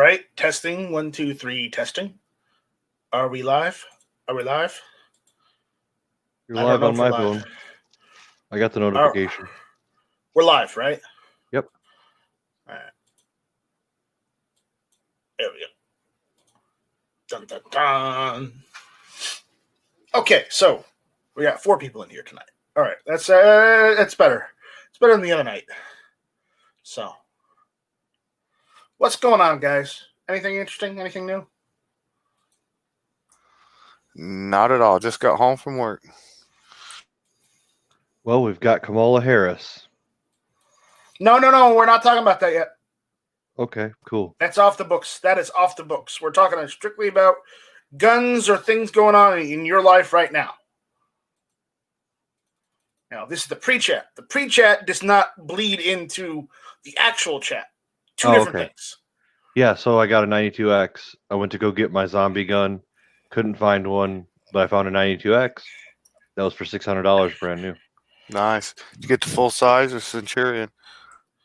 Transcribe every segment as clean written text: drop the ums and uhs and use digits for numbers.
right, testing. 1, 2, 3, testing. Are we live? Are we live? You're live on my phone. I got the notification. We're live, right? Yep. All right. There we go. Dun, dun, dun. Okay, so we got 4 people in here tonight. All right, that's better. It's better than the other night. So, what's going on, guys? Anything interesting? Anything new? Not at all. Just got home from work. Well, we've got Kamala Harris. No. We're not talking about that yet. Okay, cool. That's off the books. That is off the books. We're talking strictly about guns or things going on in your life right now. Now, this is the pre-chat. The pre-chat does not bleed into the actual chat. Two different things. Yeah, so I got a 92X. I went to go get my zombie gun. Couldn't find one, but I found a 92X. That was for $600 brand new. Nice. Did you get the full size or Centurion?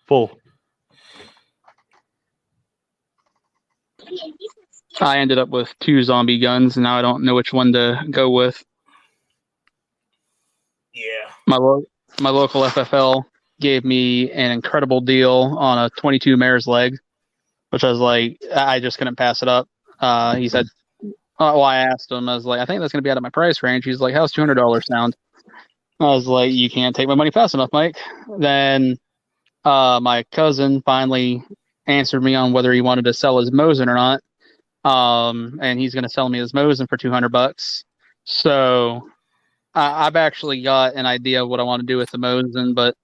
Full. I ended up with 2 zombie guns, and now I don't know which one to go with. Yeah. My local FFL gave me an incredible deal on a 22 mare's leg, which I was like, I just couldn't pass it up. He said, well, I asked him, I was like, I think that's going to be out of my price range. He's like, how's $200 sound? I was like, you can't take my money fast enough, Mike. Then my cousin finally answered me on whether he wanted to sell his Mosin or not. And he's going to sell me his Mosin for $200. So I've actually got an idea of what I want to do with the Mosin, but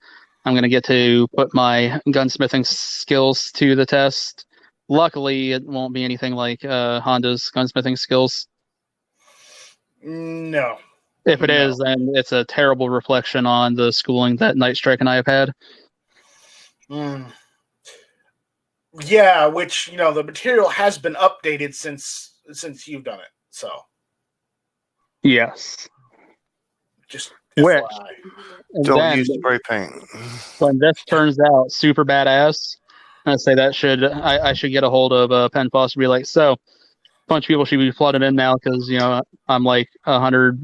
I'm going to get to put my gunsmithing skills to the test. Luckily, it won't be anything like Honda's gunsmithing skills. No. If it is, then it's a terrible reflection on the schooling that Night Strike and I have had. Yeah, which, the material has been updated since you've done it. So. Yes. Just which don't use spray paint. When this turns out super badass, I say that I should get a hold of Penn Foster and be like, so a bunch of people should be flooding in now because I'm like 100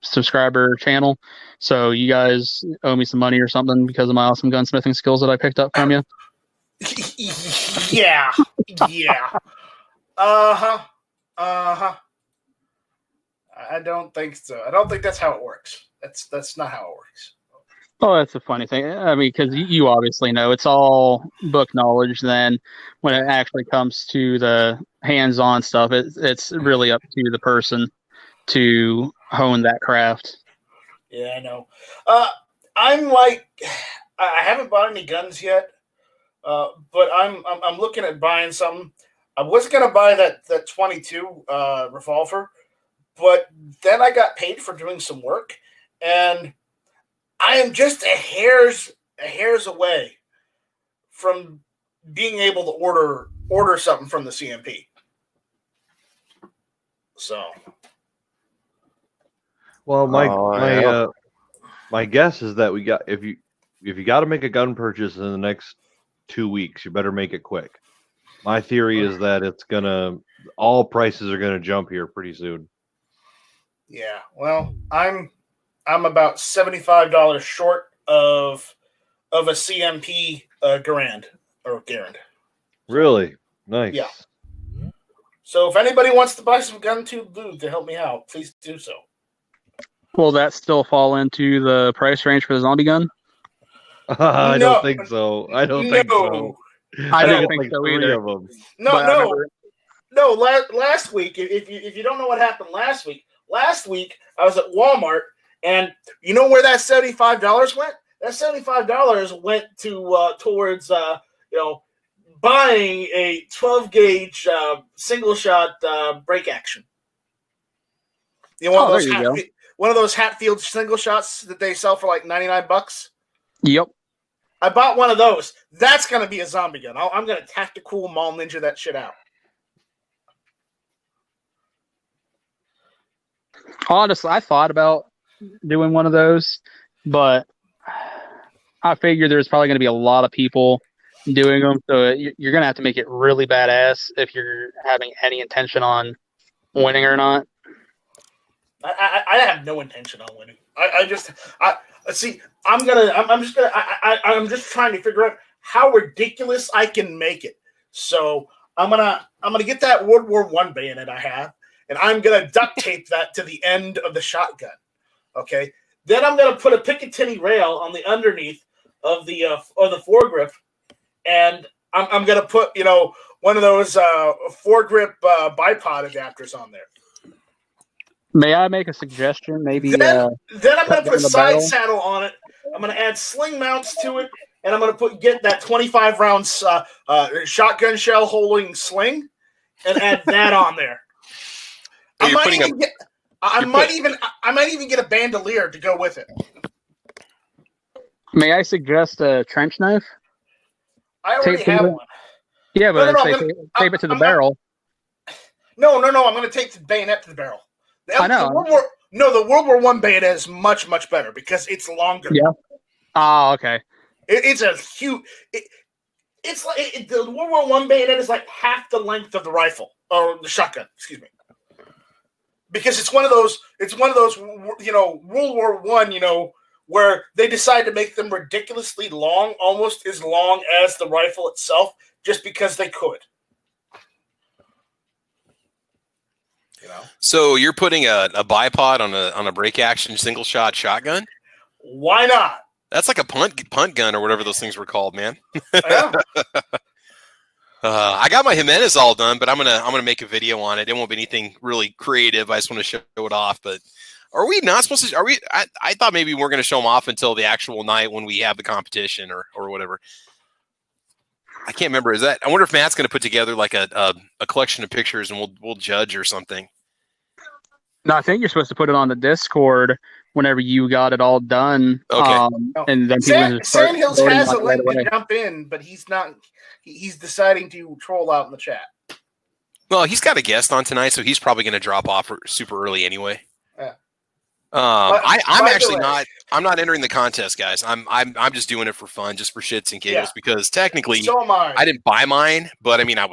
subscriber channel, so you guys owe me some money or something because of my awesome gunsmithing skills that I picked up from you. Yeah. I don't think so. I don't think that's how it works. That's not how it works. Oh, that's a funny thing. I mean, because you obviously know it's all book knowledge. Then when it actually comes to the hands-on stuff, it's really up to the person to hone that craft. Yeah, I know. I'm like, I haven't bought any guns yet, but I'm looking at buying something. I was gonna buy that 22 revolver, but then I got paid for doing some work, and I am just a hairs away from being able to order something from the CMP. So, well, my guess is that we got if you got to make a gun purchase in the next 2 weeks, you better make it quick. My theory is that all prices are gonna jump here pretty soon. Yeah, well, I'm about $75 short of a CMP Garand. Really? Nice. Yeah. So if anybody wants to buy some GunTube lube to help me out, please do so. Will that still fall into the price range for the zombie gun? I don't think so. I don't think so. I don't think so either. No. Last week, if you don't know what happened last week I was at Walmart, and you know where that $75 went? That $75 went towards buying a 12 gauge single shot break action. One of those Hatfield single shots that they sell for like $99. Yep. I bought one of those. That's gonna be a zombie gun. I'm gonna tactical mall ninja that shit out. Honestly, I thought about doing one of those, but I figured there's probably going to be a lot of people doing them. So you're gonna have to make it really badass if you're having any intention on winning or not. I have no intention on winning. I'm just trying to figure out how ridiculous I can make it. So I'm gonna get that World War I bayonet I have, and I'm gonna duct tape that to the end of the shotgun. Okay. Then I'm gonna put a Picatinny rail on the underneath of the foregrip, and I'm gonna put one of those foregrip bipod adapters on there. May I make a suggestion? Maybe then I'm going to put a side barrel? saddle on it. I'm going to add sling mounts to it, and I'm going to get that 25 rounds shotgun shell holding sling, and add that on there. I might even get a bandolier to go with it. May I suggest a trench knife? I already have one. Yeah, but tape it to the barrel. No. I'm going to take the bayonet to the barrel. I know. The World War I bayonet is much, much better because it's longer. Yeah. Oh, okay. It's a huge. It's like the World War I bayonet is like half the length of the rifle or the shotgun. Excuse me. Because it's one of those. World War I. Where they decide to make them ridiculously long, almost as long as the rifle itself, just because they could. So you're putting a bipod on a break action single shot shotgun? Why not? That's like a punt gun or whatever those things were called, man. Yeah. I got my Jimenez all done, but I'm gonna make a video on it. It won't be anything really creative. I just want to show it off. But are we not supposed to? Are we? I thought maybe we're gonna show them off until the actual night when we have the competition or whatever. I can't remember. I wonder if Matt's gonna put together like a collection of pictures and we'll judge or something. No, I think you're supposed to put it on the Discord whenever you got it all done. Okay. And then Sandhills has a link to jump in, but he's not. He's deciding to troll out in the chat. Well, he's got a guest on tonight, so he's probably going to drop off super early anyway. Yeah. I'm not entering the contest, guys. I'm just doing it for fun, just for shits and giggles, because technically so am I. I didn't buy mine, but I mean I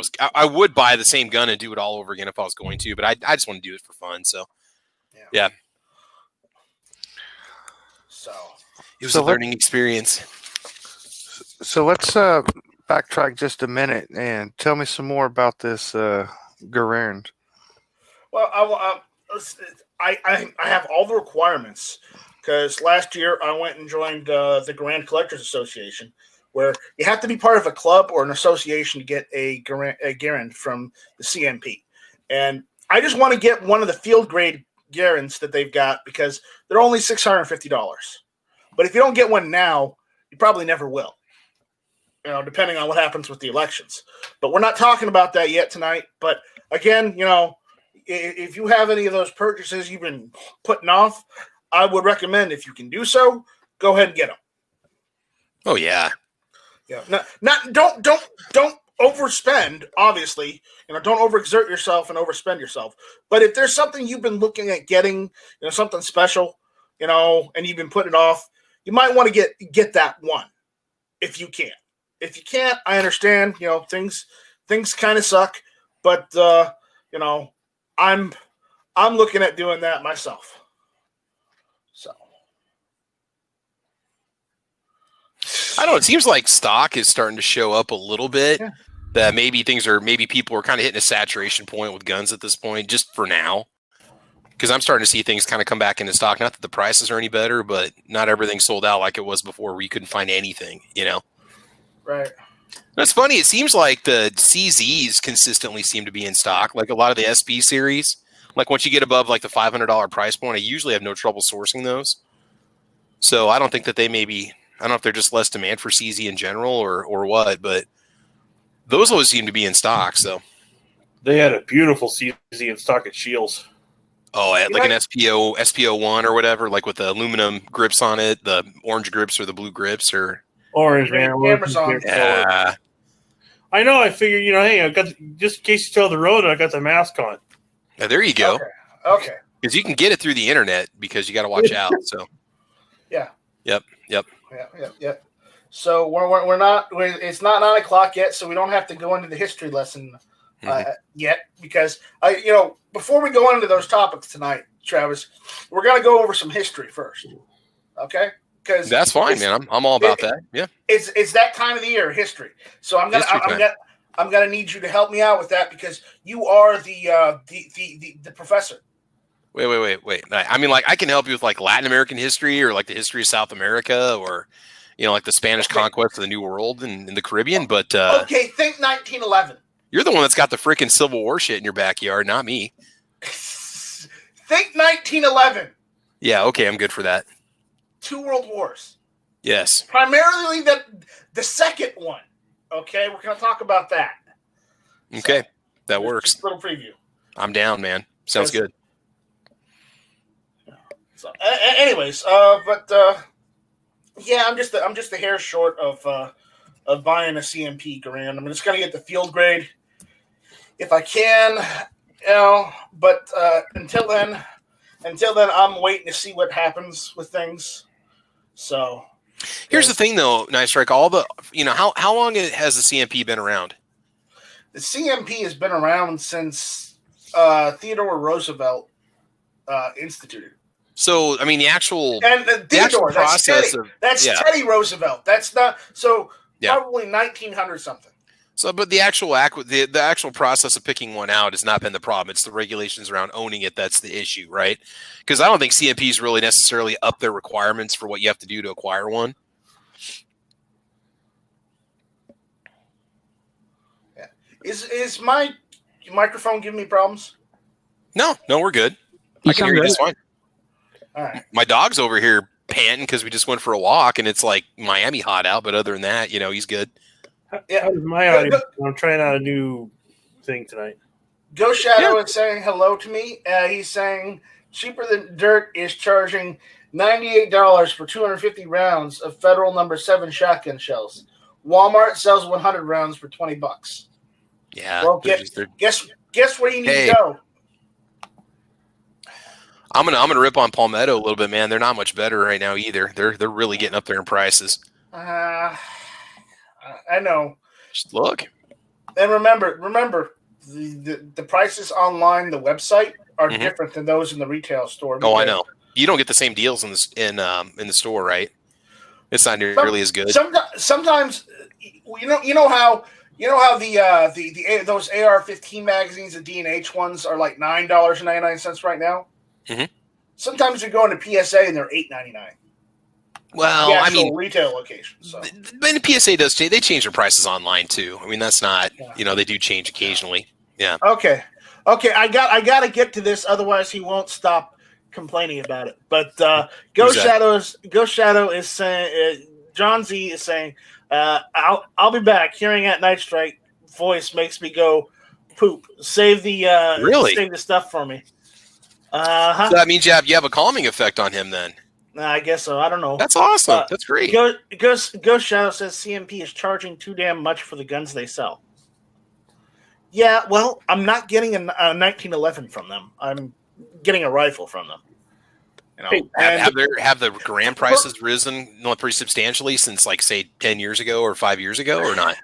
would buy the same gun and do it all over again if I was going to, but I just want to do it for fun. So yeah. So it was a learning experience. So let's backtrack just a minute and tell me some more about this Garand. Well, I have all the requirements because last year I went and joined the Grand Collectors Association, where you have to be part of a club or an association to get a Garand from the CMP. And I just want to get one of the field grade Garands that they've got because they're only $650. But if you don't get one now, you probably never will. Depending on what happens with the elections. But we're not talking about that yet tonight. But again, if you have any of those purchases you've been putting off, I would recommend, if you can do so, go ahead and get them. Oh yeah. Yeah. Don't overspend. Obviously, don't overexert yourself and overspend yourself. But if there's something you've been looking at getting, something special, and you've been putting it off, you might want to get that one if you can. If you can't, I understand. Things kind of suck, but I'm looking at doing that myself. So I don't know. It seems like stock is starting to show up a little bit. Yeah. That maybe people are kind of hitting a saturation point with guns at this point, just for now. Because I'm starting to see things kind of come back into stock. Not that the prices are any better, but not everything's sold out like it was before, where you couldn't find anything. Right. That's funny. It seems like the CZs consistently seem to be in stock. Like a lot of the SP series. Like once you get above like the $500 price point, I usually have no trouble sourcing those. So I don't think that I don't know if they're just less demand for CZ in general or what, but those always seem to be in stock. So they had a beautiful CZ in stock at Shields. Oh, like an SPO1 or whatever, like with the aluminum grips on it, the orange grips or the blue grips or orange, man. Yeah. I know. I figured, hey, I got just in case you tell the road, I got the mask on. Yeah, there you go. Okay. Because you can get it through the internet because you got to watch out. So. Yeah. Yep. Yeah. So we're not. It's not 9 o'clock yet, so we don't have to go into the history lesson yet. Because before we go into those topics tonight, Travis, we're gonna go over some history first. Okay? Because that's fine, man. I'm all about that. Yeah. It's that time of the year, history. So I'm gonna need you to help me out with that because you are the professor. Wait. I mean, like, I can help you with like Latin American history or like the history of South America or, like the Spanish conquest of the New World and in the Caribbean. But okay, think 1911. You're the one that's got the freaking Civil War shit in your backyard, not me. Think 1911. Yeah, okay, I'm good for that. 2 world wars. Yes. Primarily the second one. Okay, we're going to talk about that. Okay, so, that works. Just a little preview. I'm down, man. Sounds good. So, anyways, yeah, I'm just a hair short of buying a CMP Garand. I'm just going to get the field grade if I can, But until then, I'm waiting to see what happens with things. So. Here's the thing, though, Nice Strike. How long has the CMP been around? The CMP has been around since Theodore Roosevelt instituted. So, I mean, the actual process that's Teddy Roosevelt. That's not probably 1900 something. So, but the actual process of picking one out has not been the problem. It's the regulations around owning it that's the issue, right? Because I don't think CMPs really necessarily up their requirements for what you have to do to acquire one. Yeah. Is my microphone giving me problems? No, we're good. I can hear you just fine. All right. My dog's over here panting because we just went for a walk and it's like Miami hot out. But other than that, he's good. Yeah, my audio. I'm trying out a new thing tonight. Ghost Shadow is saying hello to me. He's saying Cheaper Than Dirt is charging $98 for 250 rounds of Federal No. 7 shotgun shells. Walmart sells 100 rounds for $20. Yeah. Well, guess where you need to go. I'm gonna rip on Palmetto a little bit, man. They're not much better right now either. They're really getting up there in prices. I know. Just look. And remember, the prices online, the website are different than those in the retail store. Oh, I know. You don't get the same deals in the store, right? It's not nearly as good. Sometimes, you know how those AR-15 magazines, the D&H ones, are like $9.99 right now. Mm-hmm. Sometimes you go into PSA and they're $8.99. Well, I mean, retail locations. So. But the PSA does change. They change their prices online too. I mean, that's not they do change occasionally. Yeah. Okay. I got to get to this, otherwise he won't stop complaining about it. But Ghost Shadow is saying, John Z is saying, I'll be back. Hearing at Night Strike voice makes me go poop. Save the stuff for me. So that means you have a calming effect on him then. I guess so. I don't know. That's awesome. That's great. Ghost Shadow says CMP is charging too damn much for the guns they sell. Yeah, well, I'm not getting a 1911 from them. I'm getting a rifle from them. Have the Garand prices risen pretty substantially since, like, say, 10 years ago or 5 years ago, or not?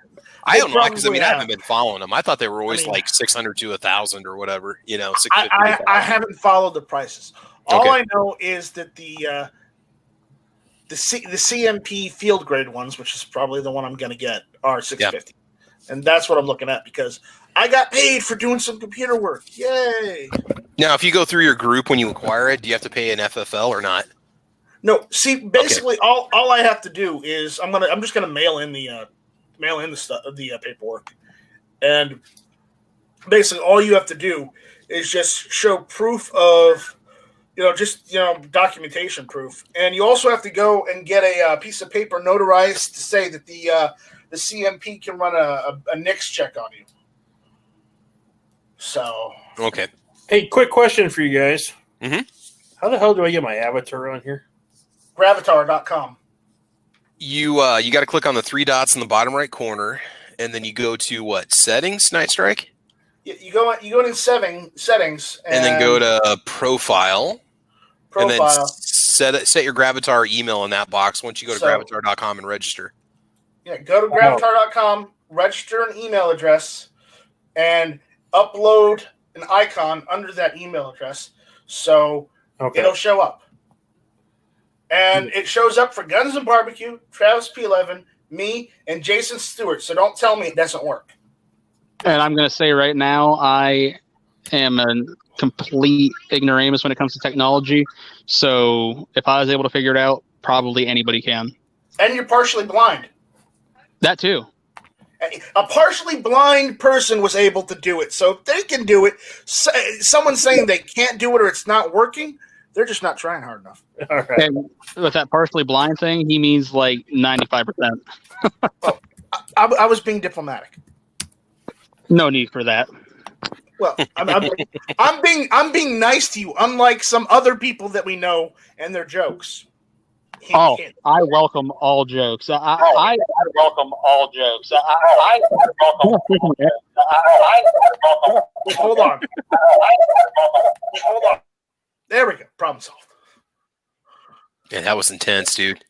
I don't know, because I haven't been following them. I thought they were always like 600 to 1,000 or whatever. I haven't followed the prices. All I know is that the CMP field grade ones, which is probably the one I'm going to get, are $650, and that's what I'm looking at because I got paid for doing some computer work. Yay! Now, if you go through your group when you acquire it, do you have to pay an FFL or not? No. See, basically, all I have to do is I'm just gonna mail in the stuff, the paperwork, and basically all you have to do is just show proof of. Documentation proof. And you also have to go and get a piece of paper notarized to say that the CMP can run a NICS check on you. So. Okay. Hey, quick question for you guys. Mm-hmm. How the hell do I get my avatar on here? Gravatar.com. You got to click on the 3 dots in the bottom right corner, and then you go to what? Settings, Night Strike? You go in settings. And then go to profile. And then set your Gravatar email in that box once you go to gravatar.com and register. Yeah, go to gravatar.com, register an email address, and upload an icon under that email address, so it'll show up. And it shows up for Guns and Barbecue, Travis P11, me, and Jason Stewart. So don't tell me it doesn't work. And I'm going to say right now, I am a complete ignoramus when it comes to technology. So if I was able to figure it out, probably anybody can. And you're partially blind. That too. A partially blind person was able to do it. So if they can do it, someone saying they can't do it or it's not working, they're just not trying hard enough. All right. And with that partially blind thing, he means like 95%. Well, I was being diplomatic. No need for that. Well, I'm being nice to you, unlike some other people that we know and their jokes. I welcome all jokes. I welcome all jokes. I welcome. Hold on. Hold on. There we go. Problem solved. Yeah, that was intense, dude.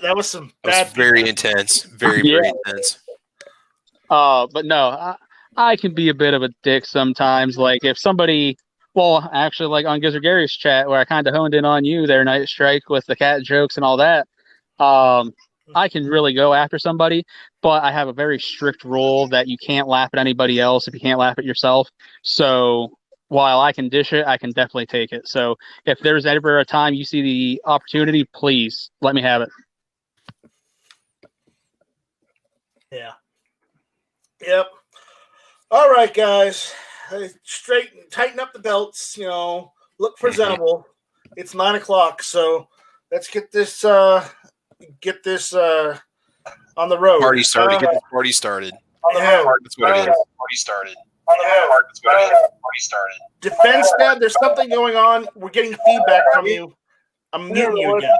That was some That bad. was very intense. Very intense. But no, I can be a bit of a dick sometimes. Like if somebody, well, actually, like on Gizzard Gary's chat where I kind of honed in on you there, Night Strike, with the cat jokes and all that. I can really go after somebody, but I have a very strict rule that you can't laugh at anybody else if you can't laugh at yourself. So while I can dish it, I can definitely take it. So if there's ever a time you see the opportunity, please let me have it. Yeah. Yep. All right, guys. Tighten up the belts. Look presentable. It's 9 o'clock, so let's get this on the road. Party started. Get the party started. On the road. That's what it is. Party started. On the road. That's what it is. Party started. Defense Dad, there's something going on. We're getting feedback from you. I'm muting you again.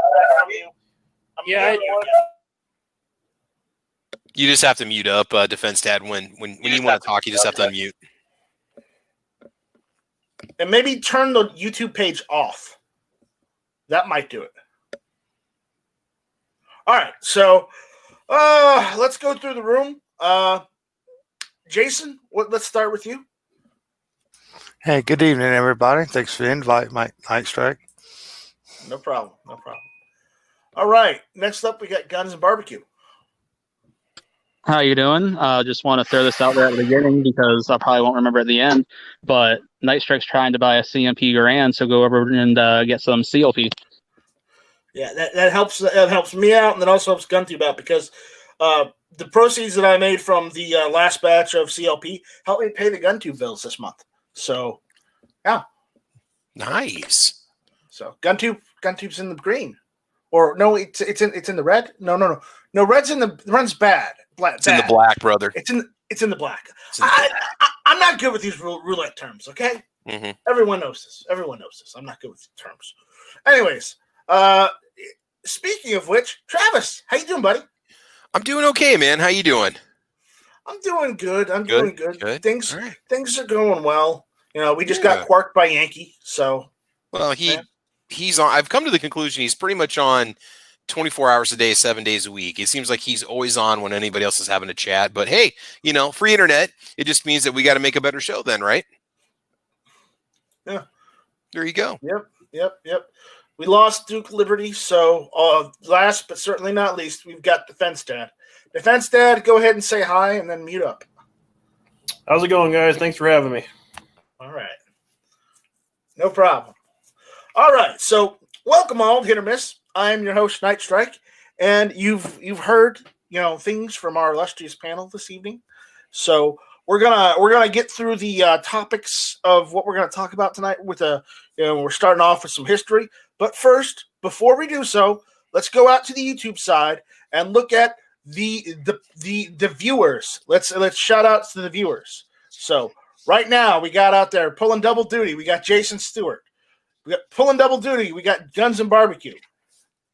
You just have to mute up, Defense Dad. When you want to talk, you just have to unmute. And maybe turn the YouTube page off. That might do it. All right, so let's go through the room. Jason, let's start with you. Hey, good evening, everybody. Thanks for the invite, Night Strike. No problem. All right, next up we got Guns and Barbecue. How you doing? Just want to throw this out there at the beginning because I probably won't remember at the end. But Night Strike's trying to buy a CMP Garand, so go over and get some CLP. Yeah, that helps. That helps me out, and that also helps GunTube out because the proceeds that I made from the last batch of CLP helped me pay the GunTube bills this month. So, yeah, nice. So GunTube's in the green, or no? It's in the red. No. Red's run's bad. It's in the black, brother. It's in the black. I'm not good with these roulette terms. Okay, mm-hmm. Everyone knows this. I'm not good with the terms. Anyways, speaking of which, Travis, how you doing, buddy? I'm doing okay, man. How you doing? I'm doing good. Doing good. Things are going well. We just got quarked by Yankee, so. Well, he's on. I've come to the conclusion he's pretty much on 24 hours a day, 7 days a week. It seems like he's always on when anybody else is having a chat. But hey, free internet. It just means that we got to make a better show then, right? Yeah. There you go. Yep. We lost Duke Liberty, so last but certainly not least, we've got Defense Dad. Defense Dad, go ahead and say hi and then mute up. How's it going, guys? Thanks for having me. All right. No problem. All right, so welcome all, Hit or Miss. I am your host, Night Strike, and you've heard things from our illustrious panel this evening. So we're gonna get through the topics of what we're gonna talk about tonight. With we're starting off with some history, but first, before we do so, let's go out to the YouTube side and look at the viewers. Let's shout out to the viewers. So right now we got out there pulling double duty. We got Jason Stewart. We got pulling double duty. We got Guns and Barbecue.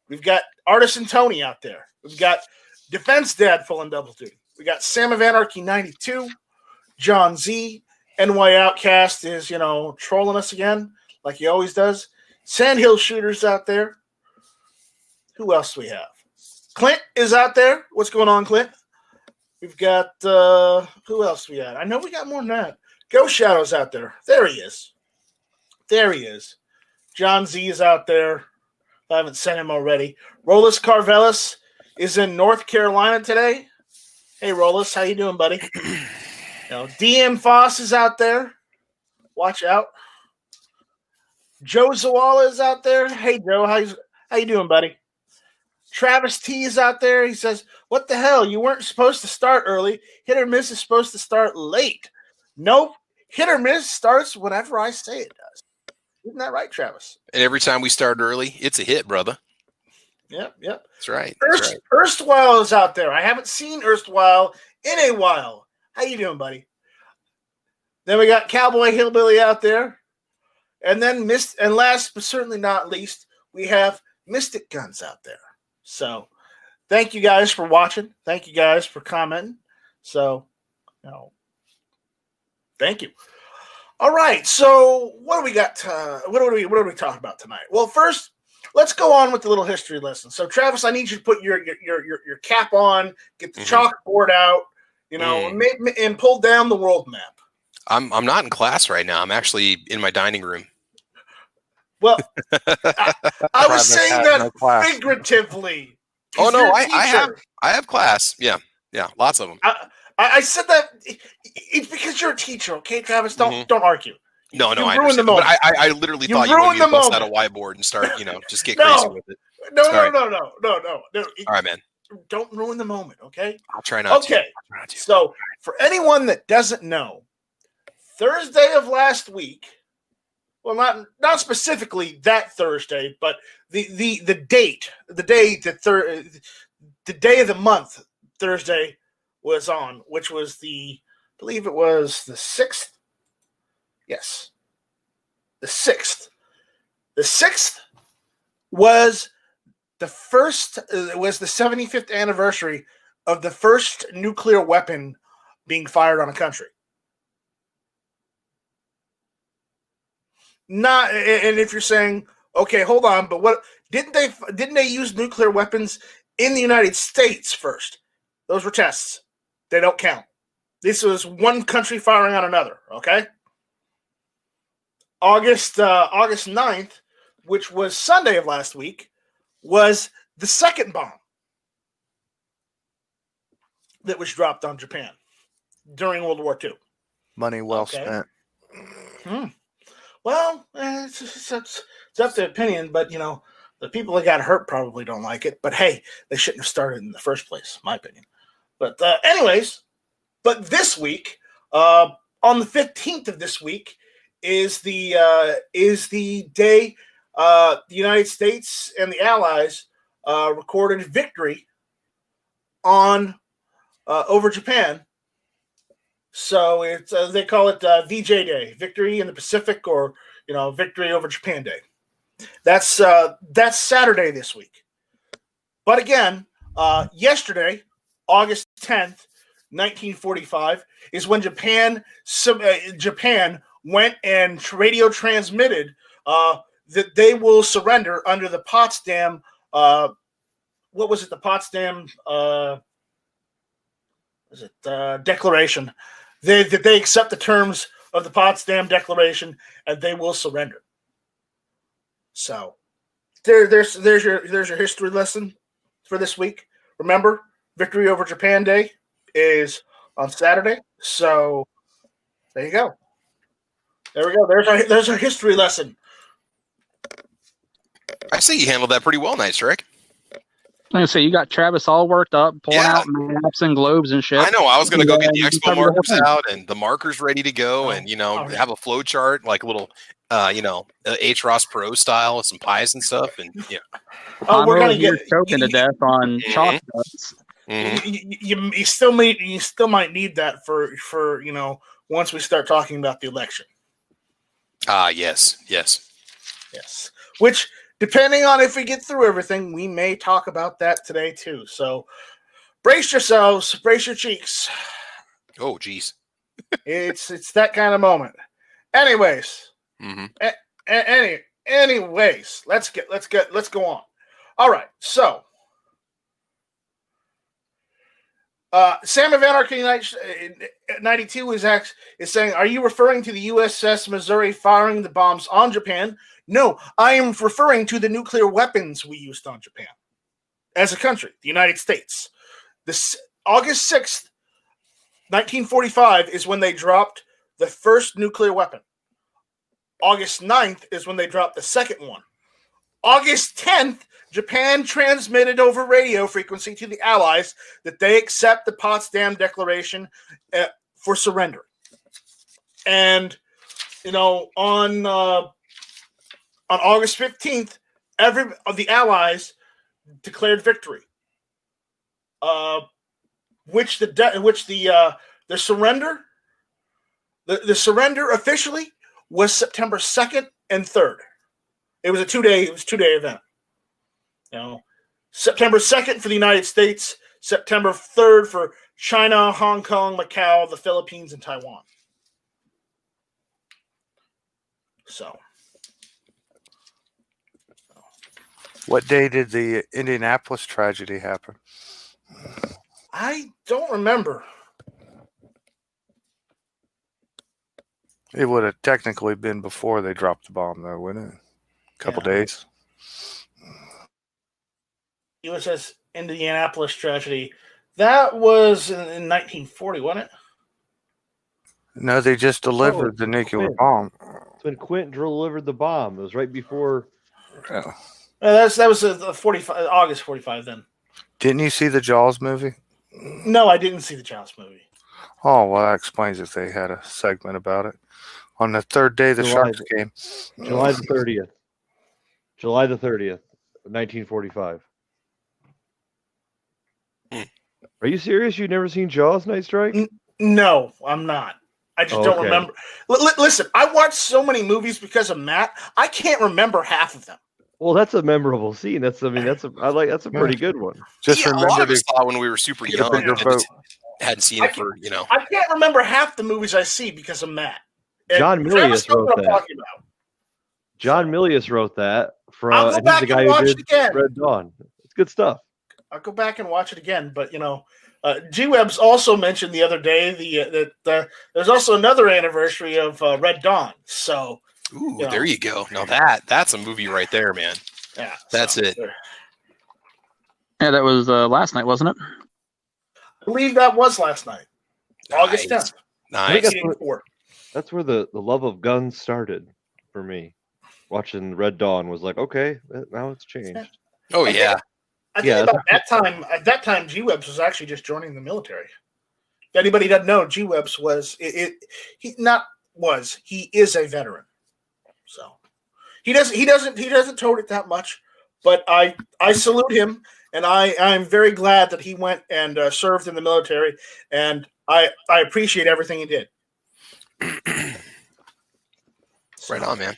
We've got Artisan Tony out there. We've got Defense Dad pulling double duty. We got Sam of Anarchy 92, John Z, NY Outcast is trolling us again like he always does. Sandhill Shooters out there. Who else do we have? Clint is out there. What's going on, Clint? We've got who else we got? I know we got more than that. Ghost Shadow's out there. There he is. There he is. John Z is out there. I haven't sent him already. Rollis Carvelis is in North Carolina today. Hey, Rollis, how you doing, buddy? DM Foss is out there. Watch out. Joe Zawala is out there. Hey, Joe, how you doing, buddy? Travis T is out there. He says, what the hell? You weren't supposed to start early. Hit or Miss is supposed to start late. Nope. Hit or Miss starts whenever I say it does. Isn't that right, Travis? And every time we start early, it's a hit, brother. Yep. That's right. Erstwhile is out there. I haven't seen Erstwhile in a while. How you doing, buddy? Then we got Cowboy Hillbilly out there. And then last but certainly not least, we have Mystic Guns out there. So thank you guys for watching. Thank you guys for commenting. So, thank you. All right. So what do we got? What do we talk about tonight? Well, first, let's go on with the little history lesson. So, Travis, I need you to put your cap on, get the chalkboard out, and pull down the world map. I'm not in class right now. I'm actually in my dining room. Well, I was saying that figuratively. Oh no, I have class. Yeah, lots of them. I said that it's because you're a teacher, okay, Travis? Don't argue. No, I ruined the understand. moment. But I literally thought you wanted me to bust out a whiteboard and start, just get crazy with it. No. All right, man. Don't ruin the moment, okay? I'll try not to. Okay. So, for anyone that doesn't know, Thursday of last week, well, not specifically that Thursday, but the day of the month Thursday was on, which was I believe it was the 6th. Yes. The 6th. The 6th was the 75th anniversary of the first nuclear weapon being fired on a country. And if you're saying, okay, hold on, but what didn't they use nuclear weapons in the United States first? Those were tests. They don't count. This was one country firing on another, okay? August 9th, which was Sunday of last week, was the second bomb that was dropped on Japan during World War II. Money well spent. Well, it's up to opinion, but, the people that got hurt probably don't like it. But, hey, they shouldn't have started in the first place, in my opinion. But anyways, this week, on the 15th of this week, is the day the United States and the Allies recorded victory on over Japan. So it's they call it VJ Day, Victory in the Pacific, or Victory over Japan Day. That's Saturday this week. But again, yesterday, August 10th, 1945, is when Japan went and radio transmitted that they will surrender under the Potsdam. What was it? The Potsdam. Declaration. They accept the terms of the Potsdam Declaration and they will surrender. So there's your history lesson for this week. Remember, Victory over Japan Day is on Saturday. So there you go. There we go. There's our history lesson. I see you handled that pretty well, nice, Rick. I'm gonna say you got Travis all worked up, pulling out maps and globes and shit. I know. I was gonna go get the expo markers out and the markers ready to go, and have a flow chart, like a little, H. Ross Pro style with some pies and stuff, and yeah. We're gonna get choking to death on chocolates. You still might need that for once we start talking about the election. Yes. Which, depending on if we get through everything, we may talk about that today too. So brace yourselves, brace your cheeks. Oh, geez. It's that kind of moment. Anyways, anyways, let's go on. All right. So Sam of Anarchy 92 is saying, "Are you referring to the USS Missouri firing the bombs on Japan?" No, I am referring to the nuclear weapons we used on Japan as a country, the United States. This August 6th, 1945 is when they dropped the first nuclear weapon. August 9th is when they dropped the second one. August 10th, Japan transmitted over radio frequency to the Allies that they accept the Potsdam Declaration for surrender. And, on August 15th, every of the Allies declared victory. The surrender officially was September 2nd and 3rd. It was a two-day event. September 2nd for the United States, September 3rd for China, Hong Kong, Macau, the Philippines, and Taiwan. So, what day did the Indianapolis tragedy happen? I don't remember. It would have technically been before they dropped the bomb, though, wouldn't it? A couple days. USS Indianapolis tragedy. That was in 1940, wasn't it? No, they just delivered the nuclear bomb. It's when Quint delivered the bomb. It was right before. Yeah. That was August 45 then. Didn't you see the Jaws movie? No, I didn't see the Jaws movie. Oh, well, that explains if they had a segment about it. On the third day, the Sharks game. July the 30th. July the 30th, 1945. Are you serious? You've never seen Jaws, Night Strike? No, I'm not. I just don't remember. Listen, I watched so many movies because of Matt. I can't remember half of them. Well, that's a memorable scene. That's a pretty good one. Just remember, a lot of us thought when we were super young and hadn't seen it for I can't remember half the movies I see because of Matt. John Milius wrote that. John Milius wrote that. I'll go back and watch it again. Red Dawn. It's good stuff. I'll go back and watch it again. But G-Webs also mentioned the other day that there's also another anniversary of Red Dawn. So, there you go. Now that's a movie right there, man. Yeah, that's it. Yeah, that was last night, wasn't it? I believe that was last night, August 10th. Nice. That's where the love of guns started for me. Watching Red Dawn was like, okay, now it's changed. Oh yeah. I think at that time, G-Webs was actually just joining the military. If anybody doesn't know, G-Webs he is a veteran. So he doesn't tote it that much, but I salute him, and I'm very glad that he went and served in the military, and I appreciate everything he did. Right on, man.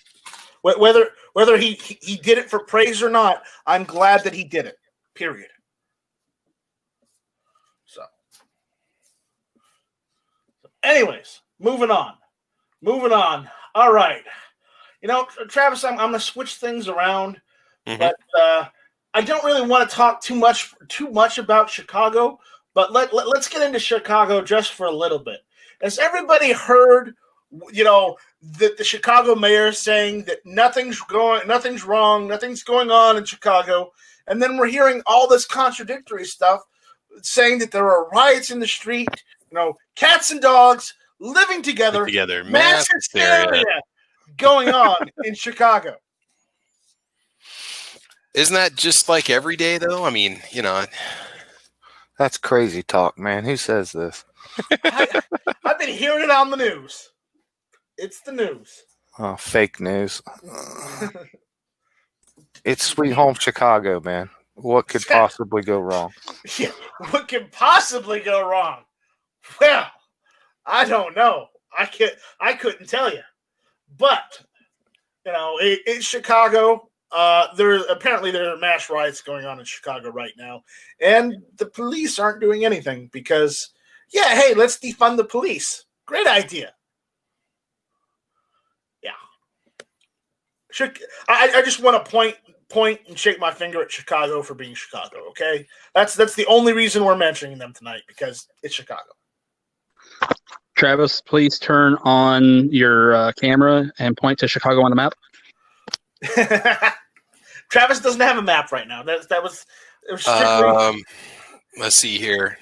Whether he did it for praise or not, I'm glad that he did it. Period. So anyways, moving on. All right. Travis, I'm going to switch things around, but I don't really want to talk too much about Chicago, but let's get into Chicago just for a little bit. Has everybody heard, that the Chicago mayor saying that nothing's wrong, nothing's going on in Chicago, and then we're hearing all this contradictory stuff saying that there are riots in the street, cats and dogs living together, mass hysteria going on in Chicago. Isn't that just like every day, though? I mean, that's crazy talk, man. Who says this? I've been hearing it on the news. It's the news. Oh, fake news. It's Sweet Home Chicago, man. What could possibly go wrong? Yeah, what could possibly go wrong? Well, I don't know. I couldn't tell you. But, in Chicago, there are mass riots going on in Chicago right now. And the police aren't doing anything because, hey, let's defund the police. Great idea. Yeah. I just want to point point and shake my finger at Chicago for being Chicago. Okay, that's the only reason we're mentioning them tonight, because it's Chicago. Travis, please turn on your camera and point to Chicago on the map. Travis doesn't have a map right now. It was strictly. Let's see here.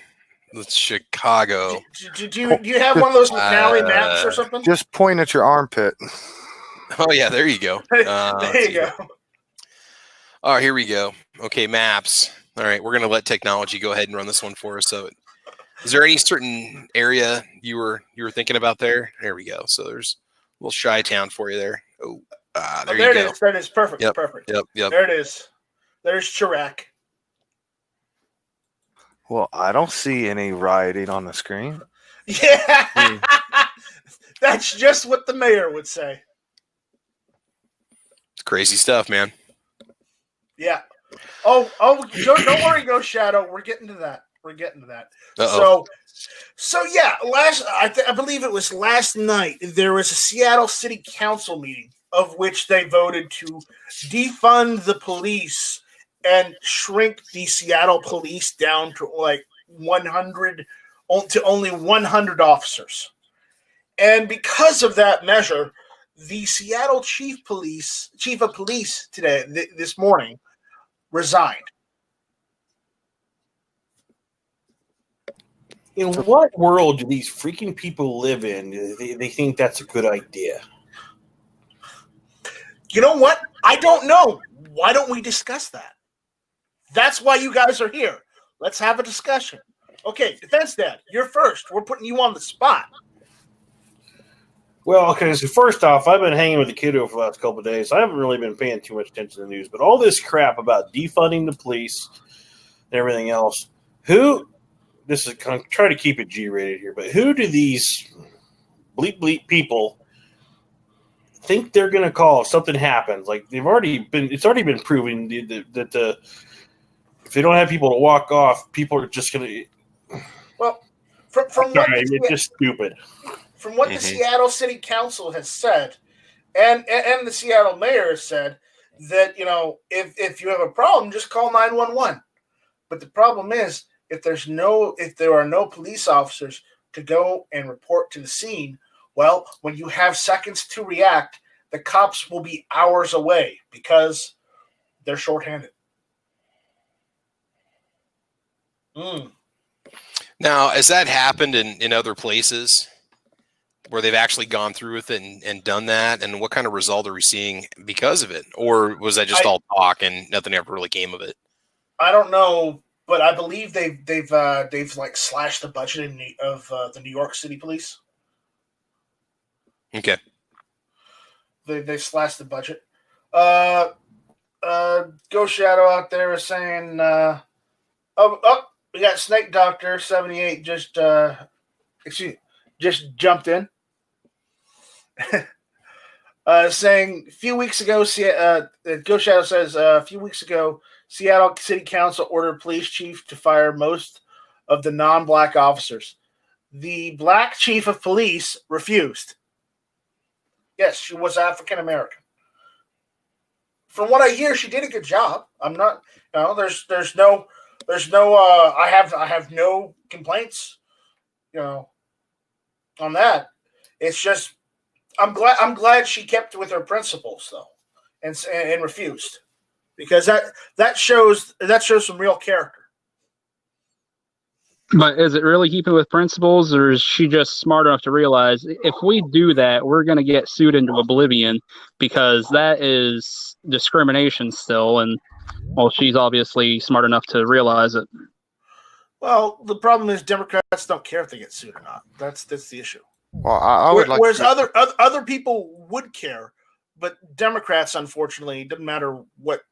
It's Chicago. Do you have one of those McNally maps or something? Just point at your armpit. Oh yeah, there you go. There you go. All right, here we go. Okay, maps. All right, we're gonna let technology go ahead and run this one for us. So, is there any certain area you were thinking about there? There we go. So there's a little Chi-Town for you there. Oh, there you go. There it is. Perfect. Yep. Perfect. Yep. There it is. There's Chirac. Well, I don't see any rioting on the screen. Yeah, that's just what the mayor would say. It's crazy stuff, man. Yeah. Oh, don't worry, Ghost Shadow. We're getting to that. Uh-oh. So yeah. I believe it was last night. There was a Seattle City Council meeting of which they voted to defund the police and shrink the Seattle police down to like 100, to only 100 officers. And because of that measure, the Seattle chief of police today, this morning, resigned. In what world do these freaking people live in? They think that's a good idea. You know what? I don't know. Why don't we discuss that? That's why you guys are here. Let's have a discussion. Okay, Defense Dad, you're first. We're putting you on the spot. Well, okay, so first off, I've been hanging with the kiddo for the last couple of days. I haven't really been paying too much attention to the news, but all this crap about defunding the police and everything else, this is kind of try to keep it G-rated here, but who do these bleep people think they're going to call if something happens? Like it's already been proven that if they don't have people to walk off, people are just going to. Well, it's just stupid. From what the Seattle City Council has said, and the Seattle mayor has said, that if you have a problem, just call 911. But the problem is, if there are no police officers to go and report to the scene, well, when you have seconds to react, the cops will be hours away because they're shorthanded. Now, has that happened in other places where they've actually gone through with it and done that? And what kind of result are we seeing because of it? Or was that just all talk and nothing ever really came of it? I don't know, but I believe they've like slashed the budget of the New York City Police. Okay. They slashed the budget. Ghost Shadow out there is saying, we got Snake Doctor 78 just jumped in. Saying a few weeks ago, Ghost Shadow says a few weeks ago, Seattle City Council ordered police chief to fire most of the non-black officers. The black chief of police refused. Yes, she was African American. From what I hear, she did a good job. I'm not, there's no, I have no complaints, on that. It's just, I'm glad she kept with her principles though, and refused, because that shows some real character. But is it really keeping with principles, or is she just smart enough to realize if we do that, we're going to get sued into oblivion, because that is discrimination still? And well, she's obviously smart enough to realize it. Well, the problem is Democrats don't care if they get sued or not. That's the issue. Well, I would like. Whereas other people would care, but Democrats, unfortunately, it doesn't matter what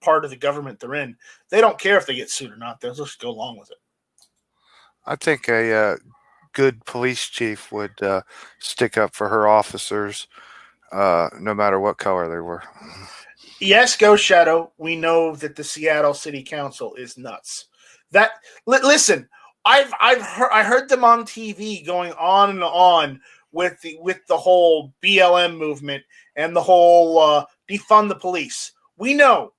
part of the government they're in, they don't care if they get sued or not. They'll just go along with it. I think a good police chief would stick up for her officers, no matter what color they were. Yes, Ghost Shadow, we know that the Seattle City Council is nuts. Listen, I heard them on TV going on and on with the whole BLM movement and the whole defund the police. We know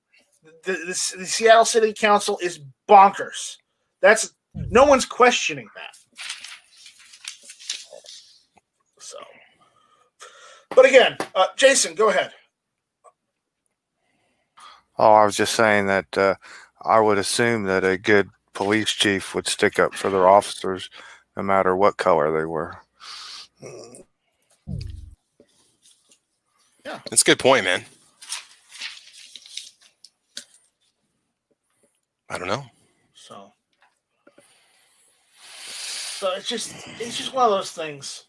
the Seattle City Council is bonkers. That's no one's questioning that. So, but again, Jason, go ahead. Oh, I was just saying that I would assume that a good police chief would stick up for their officers no matter what color they were. Yeah, that's a good point, man. I don't know. So it's just one of those things.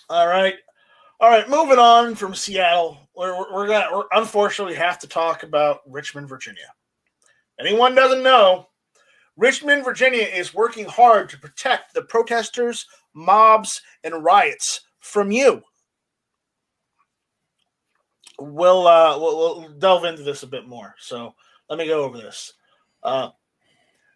All right. Moving on from Seattle, we're unfortunately have to talk about Richmond, Virginia. Anyone doesn't know, Richmond, Virginia is working hard to protect the protesters, mobs, and riots from you. We'll delve into this a bit more. So let me go over this. Now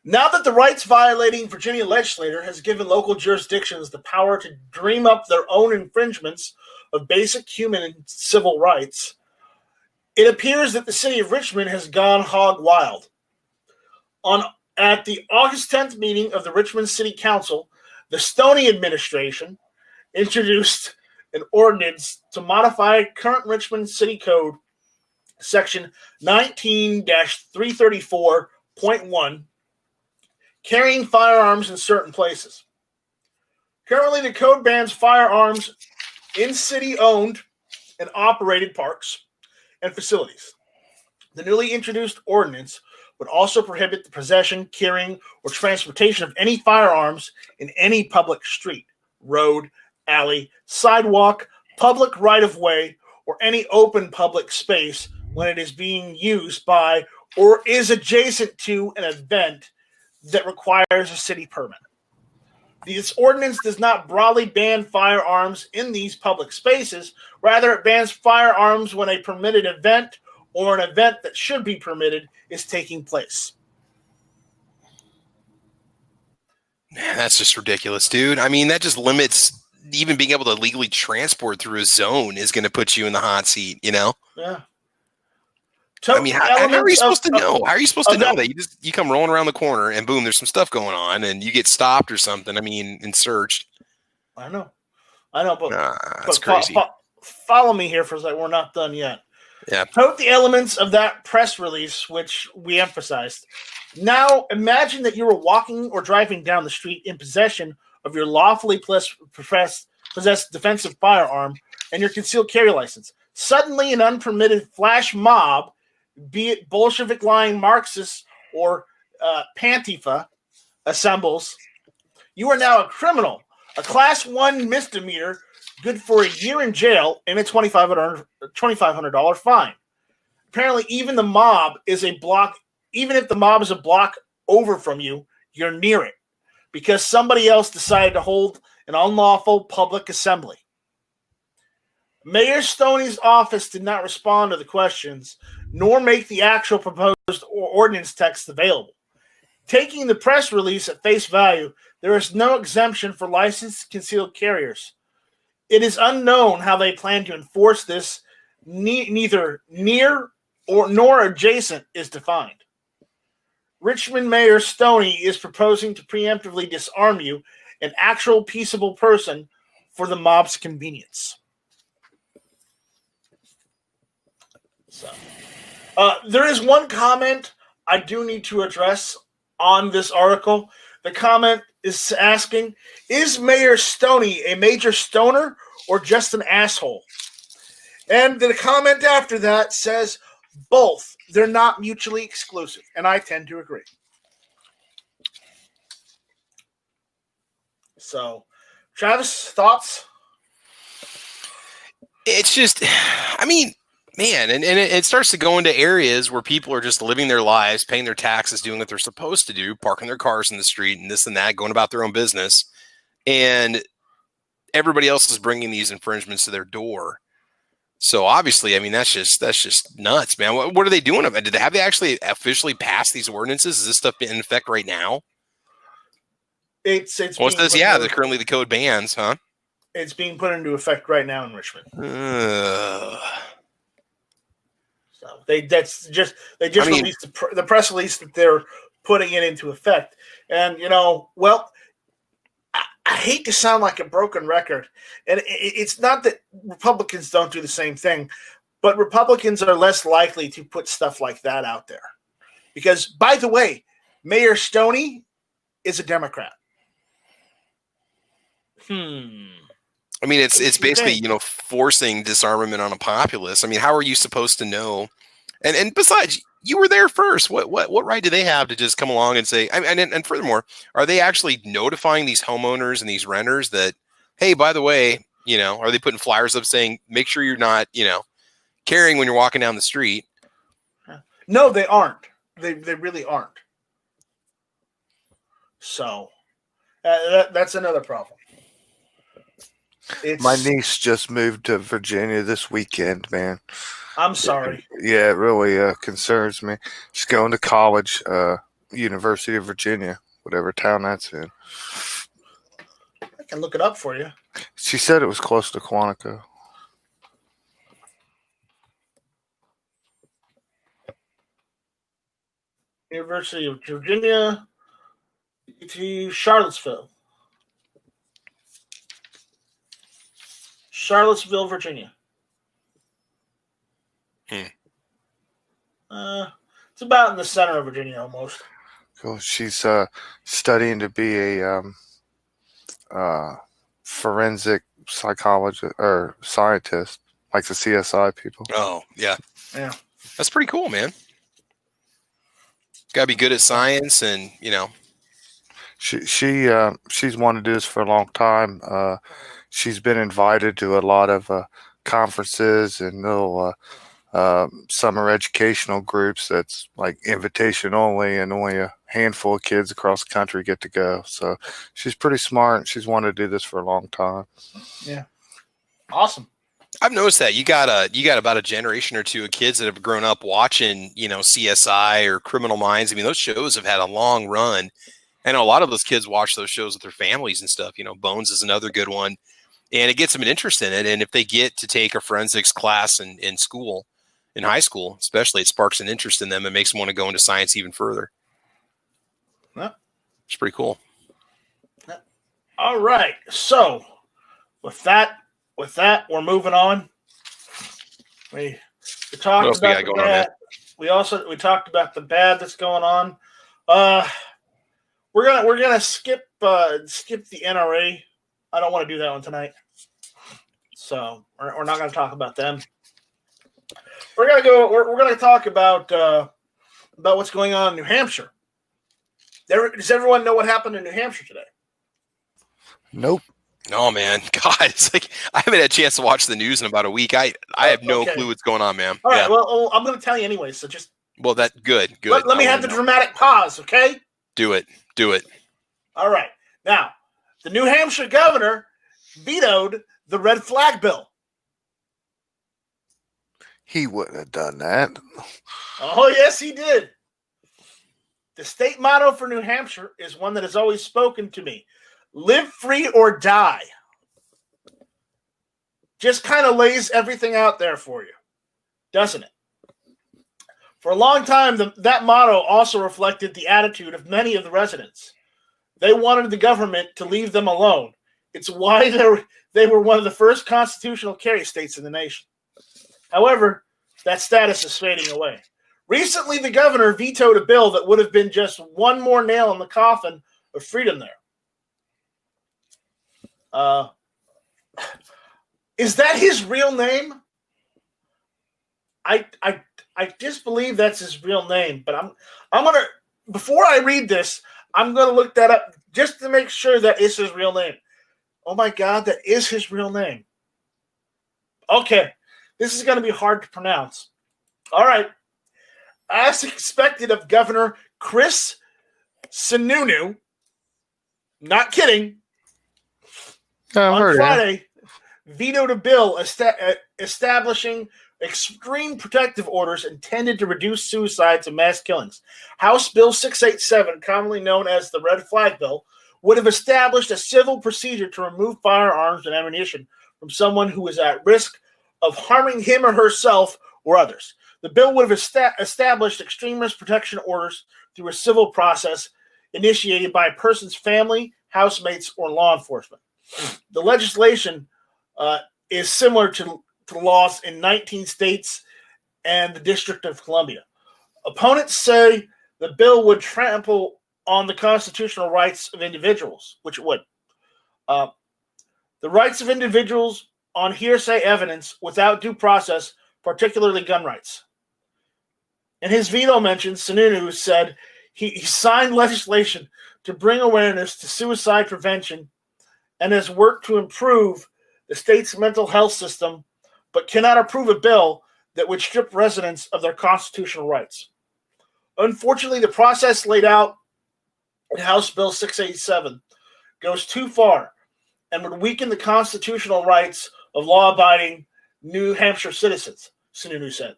that the rights-violating Virginia legislature has given local jurisdictions the power to dream up their own infringements of basic human and civil rights, it appears that the city of Richmond has gone hog wild. At the August 10th meeting of the Richmond City Council, the Stoney administration introduced an ordinance to modify current Richmond City Code, section 19-334.1, carrying firearms in certain places. Currently, the code bans firearms in city-owned and operated parks and facilities. The newly introduced ordinance would also prohibit the possession, carrying, or transportation of any firearms in any public street, road, alley, sidewalk, public right-of-way, or any open public space when it is being used by or is adjacent to an event that requires a city permit. This ordinance does not broadly ban firearms in these public spaces. Rather, it bans firearms when a permitted event or an event that should be permitted is taking place. Man, that's just ridiculous, dude. I mean, that just limits even being able to legally transport through a zone is going to put you in the hot seat, you know? Yeah. I mean, how are you supposed to know? How are you supposed to know that you come rolling around the corner and boom, there's some stuff going on and you get stopped or something? I mean, and searched. I know, but that's crazy. Follow me here for a second. We're not done yet. Yeah. Note the elements of that press release, which we emphasized. Now, imagine that you were walking or driving down the street in possession of your lawfully possessed defensive firearm and your concealed carry license. Suddenly, an unpermitted flash mob, be it Bolshevik-lying Marxists or Pantifa, assembles. You are now a criminal, a Class 1 misdemeanor, good for a year in jail and a $2,500 fine. Apparently, even if the mob is a block over from you, you're near it because somebody else decided to hold an unlawful public assembly. Mayor Stoney's office did not respond to the questions, nor make the actual proposed ordinance text available. Taking the press release at face value, there is no exemption for licensed concealed carriers. It is unknown how they plan to enforce this. Neither near nor adjacent is defined. Richmond Mayor Stoney is proposing to preemptively disarm you, an actual peaceable person, for the mob's convenience. So, there is one comment I do need to address on this article. The comment is asking, is Mayor Stoney a major stoner or just an asshole? And the comment after that says, both. They're not mutually exclusive. And I tend to agree. So, Travis, thoughts? It's just, I mean, man, and it starts to go into areas where people are just living their lives, paying their taxes, doing what they're supposed to do, parking their cars in the street and this and that, going about their own business. And everybody else is bringing these infringements to their door. So obviously, I mean, that's just nuts, man. What are they doing about it? Have they actually officially passed these ordinances? Is this stuff in effect right now? It's well, it says, yeah, currently the code bans, huh? It's being put into effect right now in Richmond. So, So they just I mean- released the press release that they're putting it into effect. And well, I hate to sound like a broken record, and it's not that Republicans don't do the same thing, but Republicans are less likely to put stuff like that out there. Because, by the way, Mayor Stoney is a Democrat. I mean, it's basically, forcing disarmament on a populace. I mean, how are you supposed to know? And besides, you were there first. What right do they have to just come along and say? And furthermore, are they actually notifying these homeowners and these renters that, hey, by the way, are they putting flyers up saying, make sure you're not, carrying when you're walking down the street? No, they aren't. They really aren't. So that's another problem. My niece just moved to Virginia this weekend, man. I'm sorry. Yeah, it really concerns me. She's going to college, University of Virginia, whatever town that's in. I can look it up for you. She said it was close to Quantico. University of Virginia, Charlottesville. Charlottesville, Virginia. It's about in the center of Virginia, almost. Cool. She's studying to be a forensic psychologist or scientist, like the CSI people. Oh, yeah. Yeah. That's pretty cool, man. Got to be good at science, and she's wanted to do this for a long time. She's been invited to a lot of conferences and little summer educational groups that's like invitation only, and only a handful of kids across the country get to go. So she's pretty smart. She's wanted to do this for a long time. Yeah. Awesome. I've noticed that you got about a generation or two of kids that have grown up watching, CSI or Criminal Minds. I mean, those shows have had a long run. And a lot of those kids watch those shows with their families and stuff. Bones is another good one. And it gets them an interest in it. And if they get to take a forensics class in school, in high school, especially, it sparks an interest in them and makes them want to go into science even further. Yeah. It's pretty cool. Yeah. All right. So with that, we're moving on. We talked about the bad. We talked about the bad that's going on. We're gonna skip the NRA. I don't want to do that one tonight. So we're not gonna talk about them. We're gonna talk about what's going on in New Hampshire. Does everyone know what happened in New Hampshire today? Nope. No, man. God, it's like I haven't had a chance to watch the news in about a week. I have no clue what's going on, man. All right. Well, I'm going to tell you anyway. So just good. Let me have the dramatic pause, okay? Do it. All right. Now, the New Hampshire governor vetoed the red flag bill. He wouldn't have done that. Oh, yes, he did. The state motto for New Hampshire is one that has always spoken to me. Live free or die. Just kind of lays everything out there for you, doesn't it? For a long time, that motto also reflected the attitude of many of the residents. They wanted the government to leave them alone. It's why they were one of the first constitutional carry states in the nation. However, that status is fading away. Recently, the governor vetoed a bill that would have been just one more nail in the coffin of freedom there. Is that his real name? I just believe that's his real name, but I'm gonna, before I read this, I'm gonna look that up just to make sure that is his real name. Oh my God, that is his real name. Okay, this is gonna be hard to pronounce. All right, as expected of Governor Chris Sununu, not kidding. On Friday, vetoed a bill establishing extreme protective orders intended to reduce suicides and mass killings. House Bill 687, commonly known as the Red Flag Bill, would have established a civil procedure to remove firearms and ammunition from someone who is at risk of harming him or herself or others. The bill would have established extremist protection orders through a civil process initiated by a person's family, housemates, or law enforcement. The legislation is similar to laws in 19 states and the District of Columbia. Opponents say the bill would trample on the constitutional rights of individuals, which it would. The rights of individuals on hearsay evidence without due process, particularly gun rights. In his veto mention, Sununu said he signed legislation to bring awareness to suicide prevention and has worked to improve the state's mental health system, but cannot approve a bill that would strip residents of their constitutional rights. Unfortunately, the process laid out in House Bill 687 goes too far and would weaken the constitutional rights of law-abiding New Hampshire citizens, Sununu said.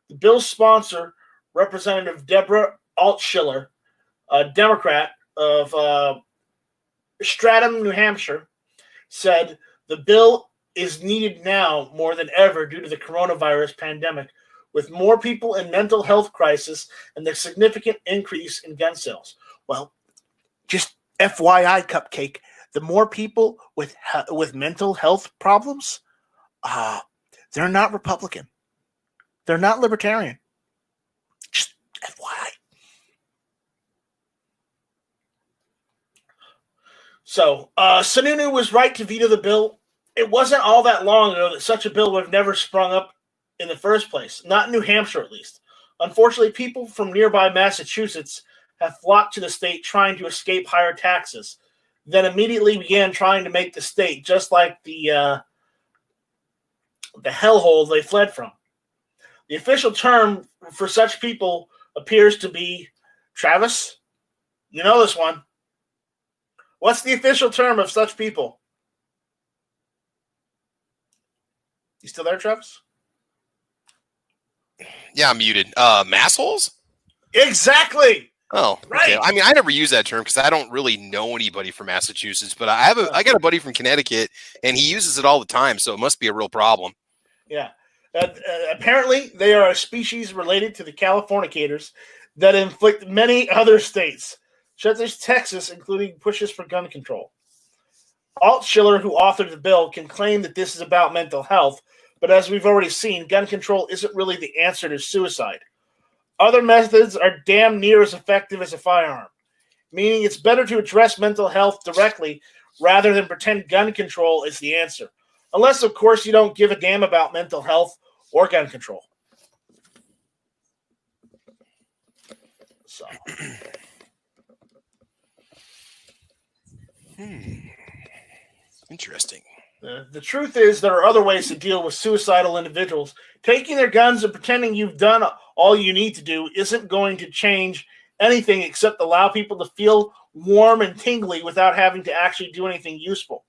The bill's sponsor, Representative Deborah Altschiller, a Democrat of Stratham, New Hampshire, said the bill is needed now more than ever due to the coronavirus pandemic, with more people in mental health crisis and the significant increase in gun sales. Well, just FYI, Cupcake, the more people with mental health problems, they're not Republican. They're not libertarian. Just FYI. So, Sununu was right to veto the bill. It wasn't all that long ago that such a bill would have never sprung up in the first place, not in New Hampshire at least. Unfortunately, people from nearby Massachusetts have flocked to the state trying to escape higher taxes, then immediately began trying to make the state just like the hellhole they fled from. The official term for such people appears to be, Travis, you know this one. What's the official term of such people? You still there, Travis? Yeah, I'm muted. Massholes? Exactly. Oh, right. Okay. I mean, I never use that term because I don't really know anybody from Massachusetts, but I got a buddy from Connecticut, and he uses it all the time, so it must be a real problem. Yeah. Apparently, they are a species related to the Californicators that inflict many other states, such as Texas, including pushes for gun control. Altschiller, who authored the bill, can claim that this is about mental health, but as we've already seen, gun control isn't really the answer to suicide. Other methods are damn near as effective as a firearm, meaning it's better to address mental health directly rather than pretend gun control is the answer. Unless, of course, you don't give a damn about mental health or gun control. So. Interesting. The truth is there are other ways to deal with suicidal individuals. Taking their guns and pretending you've done all you need to do isn't going to change anything except allow people to feel warm and tingly without having to actually do anything useful.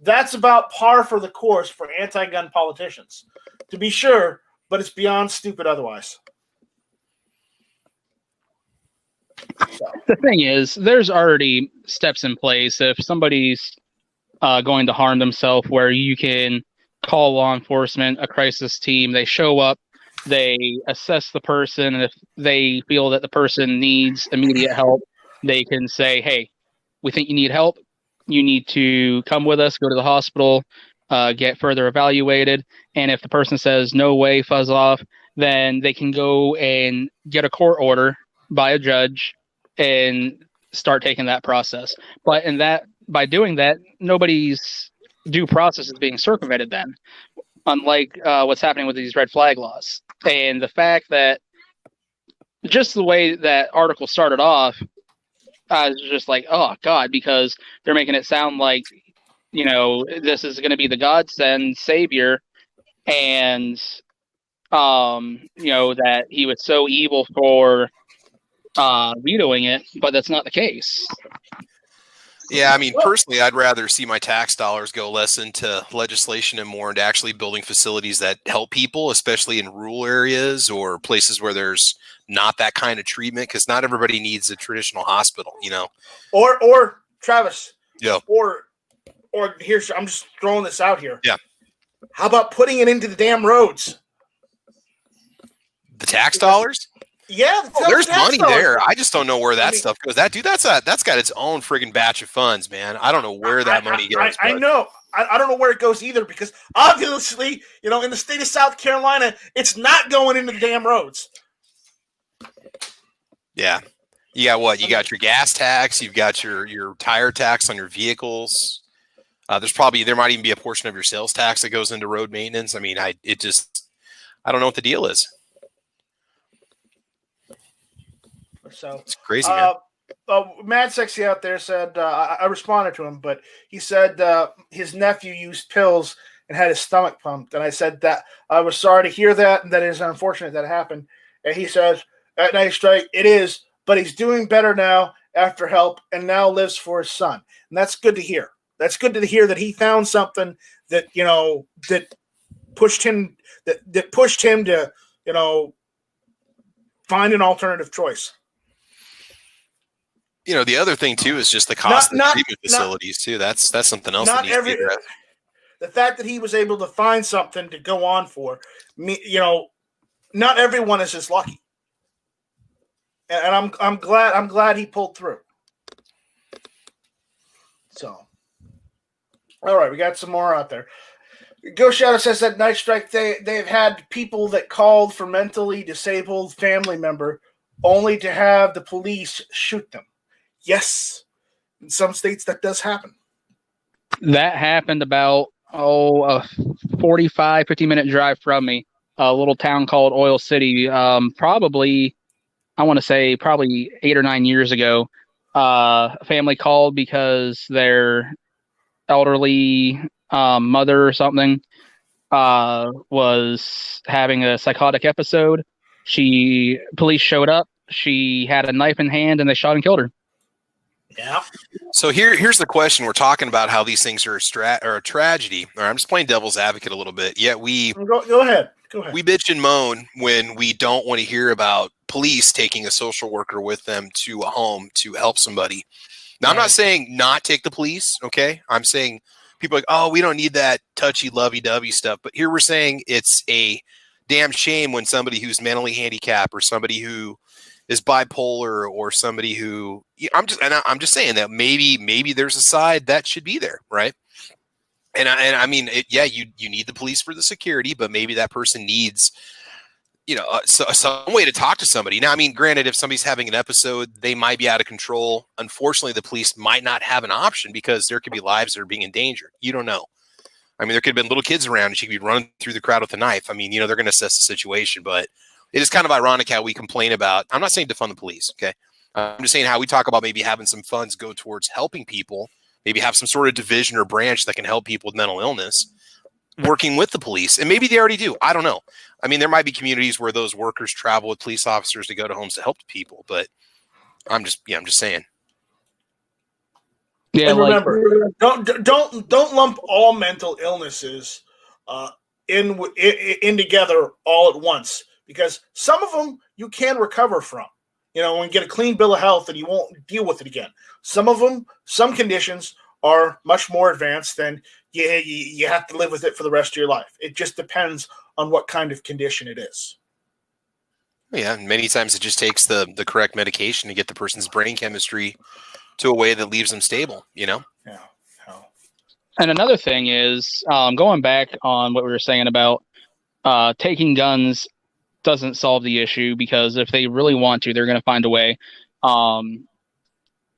That's about par for the course for anti-gun politicians, to be sure, but it's beyond stupid otherwise. So. The thing is, there's already steps in place. If somebody's going to harm themselves, where you can call law enforcement, a crisis team, they show up, they assess the person, and if they feel that the person needs immediate help, they can say, hey, we think you need help. You need to come with us, go to the hospital, get further evaluated. And if the person says, no way, fuzz off, then they can go and get a court order by a judge and start taking that process. But by doing that, nobody's due process is being circumvented then, unlike what's happening with these red flag laws. And the fact that just the way that article started off, I was just like, oh, God, because they're making it sound like, this is going to be the godsend savior. And, that he was so evil for vetoing it, but that's not the case. Yeah, I mean, personally, I'd rather see my tax dollars go less into legislation and more into actually building facilities that help people, especially in rural areas or places where there's not that kind of treatment, because not everybody needs a traditional hospital, Or Travis. Yeah. Or here's, I'm just throwing this out here. Yeah. How about putting it into the damn roads? The tax dollars? Yeah, there's money dollars. there. I just don't know where that stuff goes. That's got its own friggin' batch of funds, man. I don't know where that money goes. I know. I don't know where it goes either, because obviously, in the state of South Carolina, it's not going into the damn roads. Yeah. You got what? You got your gas tax. You've got your tire tax on your vehicles. There might even be a portion of your sales tax that goes into road maintenance. I mean, I don't know what the deal is. So it's crazy, man. Mad Sexy out there said, I responded to him, but he said his nephew used pills and had his stomach pumped. And I said that I was sorry to hear that, and that it is unfortunate that happened. And he says, at Night Strike, it is, but he's doing better now after help and now lives for his son. And that's good to hear. That's good to hear that he found something that, that pushed him to, find an alternative choice. The other thing too is just the cost of the treatment facilities too. That's something else that needs to be addressed. The fact that he was able to find something to go on for, not everyone is as lucky. And I'm glad he pulled through. So, all right, we got some more out there. Ghost Shadow says that Night Strike they've had people that called for mentally disabled family member only to have the police shoot them. Yes, in some states that does happen. That happened about a 50-minute drive from me, a little town called Oil City. Probably 8 or 9 years ago. A family called because their elderly mother or something was having a psychotic episode. Police showed up. She had a knife in hand, and they shot and killed her. Yeah. So here's the question. We're talking about how these things are a tragedy. Or I'm just playing devil's advocate a little bit. Yet go ahead. We bitch and moan when we don't want to hear about police taking a social worker with them to a home to help somebody. Now, I'm not saying not take the police. Okay. I'm saying people are like, oh, we don't need that touchy lovey-dovey stuff. But here we're saying it's a damn shame when somebody who's mentally handicapped or somebody who is bipolar or somebody who I'm just saying that maybe there's a side that should be there, right? And I mean, you need the police for the security, but maybe that person needs, some way to talk to somebody. Now, I mean, granted, if somebody's having an episode, they might be out of control. Unfortunately, the police might not have an option because there could be lives that are being endangered. You don't know. I mean, there could have been little kids around and she could be running through the crowd with a knife. I mean, they're going to assess the situation, but it is kind of ironic how we complain about, I'm not saying defund the police, okay? I'm just saying how we talk about maybe having some funds go towards helping people, maybe have some sort of division or branch that can help people with mental illness, working with the police. And maybe they already do. I don't know. I mean, there might be communities where those workers travel with police officers to go to homes to help people, but I'm just saying. Yeah, and remember, don't lump all mental illnesses in together all at once, because some of them you can recover from, and get a clean bill of health and you won't deal with it again. Some of them, some conditions are much more advanced than you have to live with it for the rest of your life. It just depends on what kind of condition it is. Yeah, and many times it just takes the correct medication to get the person's brain chemistry to a way that leaves them stable, Yeah. And another thing is, going back on what we were saying about taking guns doesn't solve the issue, because if they really want to, they're going to find a way.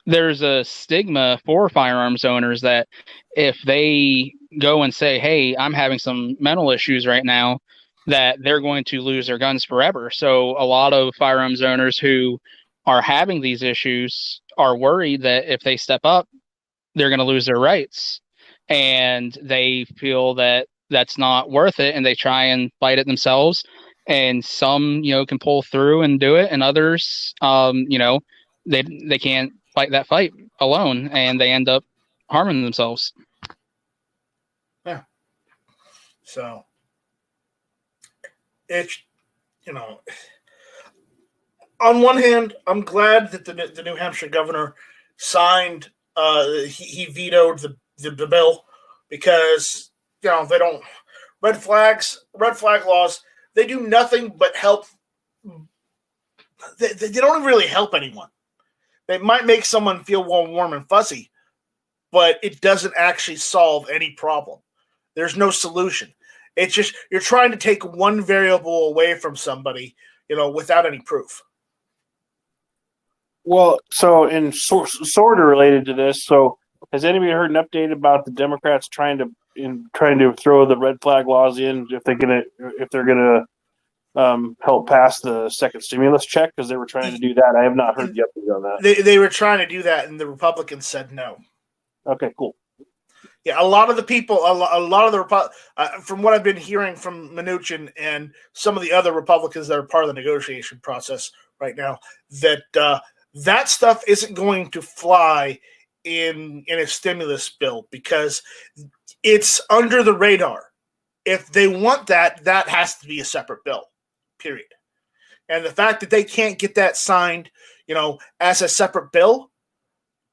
There's a stigma for firearms owners that if they go and say, hey, I'm having some mental issues right now, that they're going to lose their guns forever. So a lot of firearms owners who are having these issues are worried that if they step up, they're going to lose their rights. And they feel that that's not worth it, and they try and fight it themselves. And some, can pull through and do it, and others, they can't fight that fight alone, and they end up harming themselves. Yeah. So it's, on one hand, I'm glad that the New Hampshire governor signed. He vetoed the bill, because they don't red flag laws. They do nothing but help they don't really help anyone. They might make someone feel warm and fuzzy, but it doesn't actually solve any problem. There's no solution. It's just you're trying to take one variable away from somebody, without any proof. Well, so in sort of related to this, so has anybody heard an update about the Democrats trying to throw the red flag laws in if they're gonna help pass the second stimulus check, because they were trying to do that? I have not heard the update on that. They were trying to do that, and the Republicans said no. Okay, cool. Yeah, a lot of the people, a lot of the from what I've been hearing from Mnuchin and some of the other Republicans that are part of the negotiation process right now, that stuff isn't going to fly in a stimulus bill because it's under the radar. If they want that has to be a separate bill, period. And the fact that they can't get that signed, as a separate bill,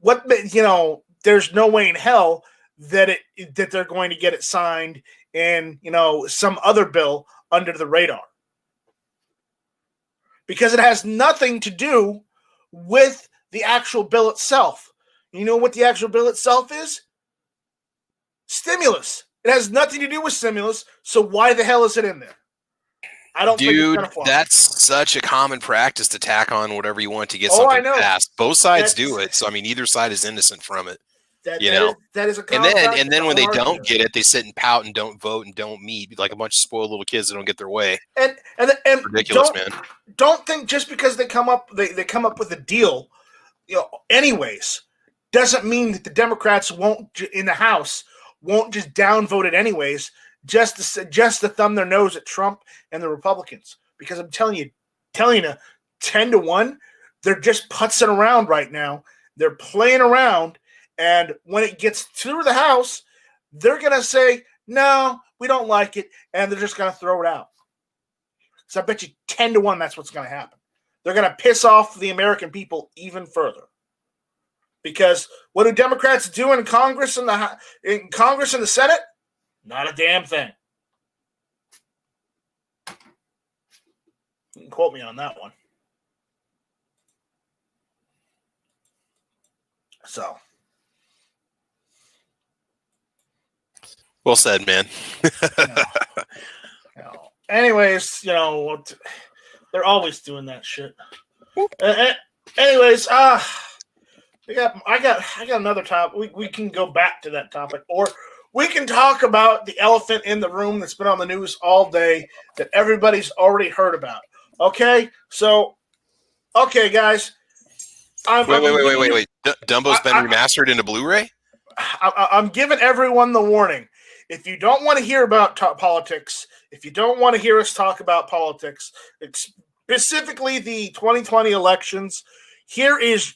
there's no way in hell that they're going to get it signed in, some other bill under the radar. Because it has nothing to do with the actual bill itself. You know what the actual bill itself is? Stimulus. It has nothing to do with stimulus, so why the hell is it in there? I don't think it's gonna fly. That's such a common practice to tack on whatever you want to get something passed. Both sides do it, so either side is innocent from it. That is a and then when they don't get it, they sit and pout and don't vote and don't meet like a bunch of spoiled little kids that don't get their way. And ridiculous, man. Don't think just because they come up with a deal, anyways, doesn't mean that the Democrats in the House won't just downvote it anyways, just to thumb their nose at Trump and the Republicans. Because I'm telling you, 10-1, they're just putzing around right now. They're playing around. And when it gets through the House, they're going to say, no, we don't like it. And they're just going to throw it out. So I bet you 10-1 that's what's going to happen. They're going to piss off the American people even further. Because what do Democrats do in Congress and the Senate? Not a damn thing. You can quote me on that one. So. Well said, man. Anyways, they're always doing that shit. Anyways, I got another topic. We can go back to that topic, or we can talk about the elephant in the room that's been on the news all day that everybody's already heard about. Okay, so, guys. Wait. Dumbo's been remastered into Blu-ray? I'm giving everyone the warning. If you don't want to hear about politics, if you don't want to hear us talk about politics, specifically the 2020 elections, here is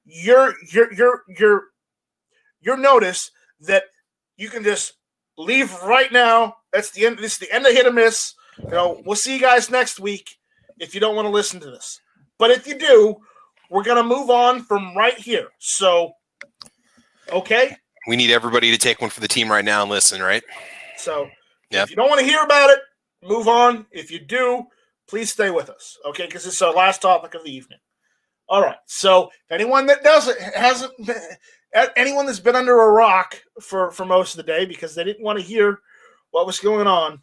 your notice that you can just leave right now. That's the end. This is the end of Hit or Miss. We'll see you guys next week if you don't want to listen to this. But if you do, we're gonna move on from right here. So, okay. We need everybody to take one for the team right now and listen, right? So, If you don't want to hear about it, move on. If you do, please stay with us, okay? Because it's our last topic of the evening. All right. So, anyone that anyone that's been under a rock for most of the day because they didn't want to hear what was going on,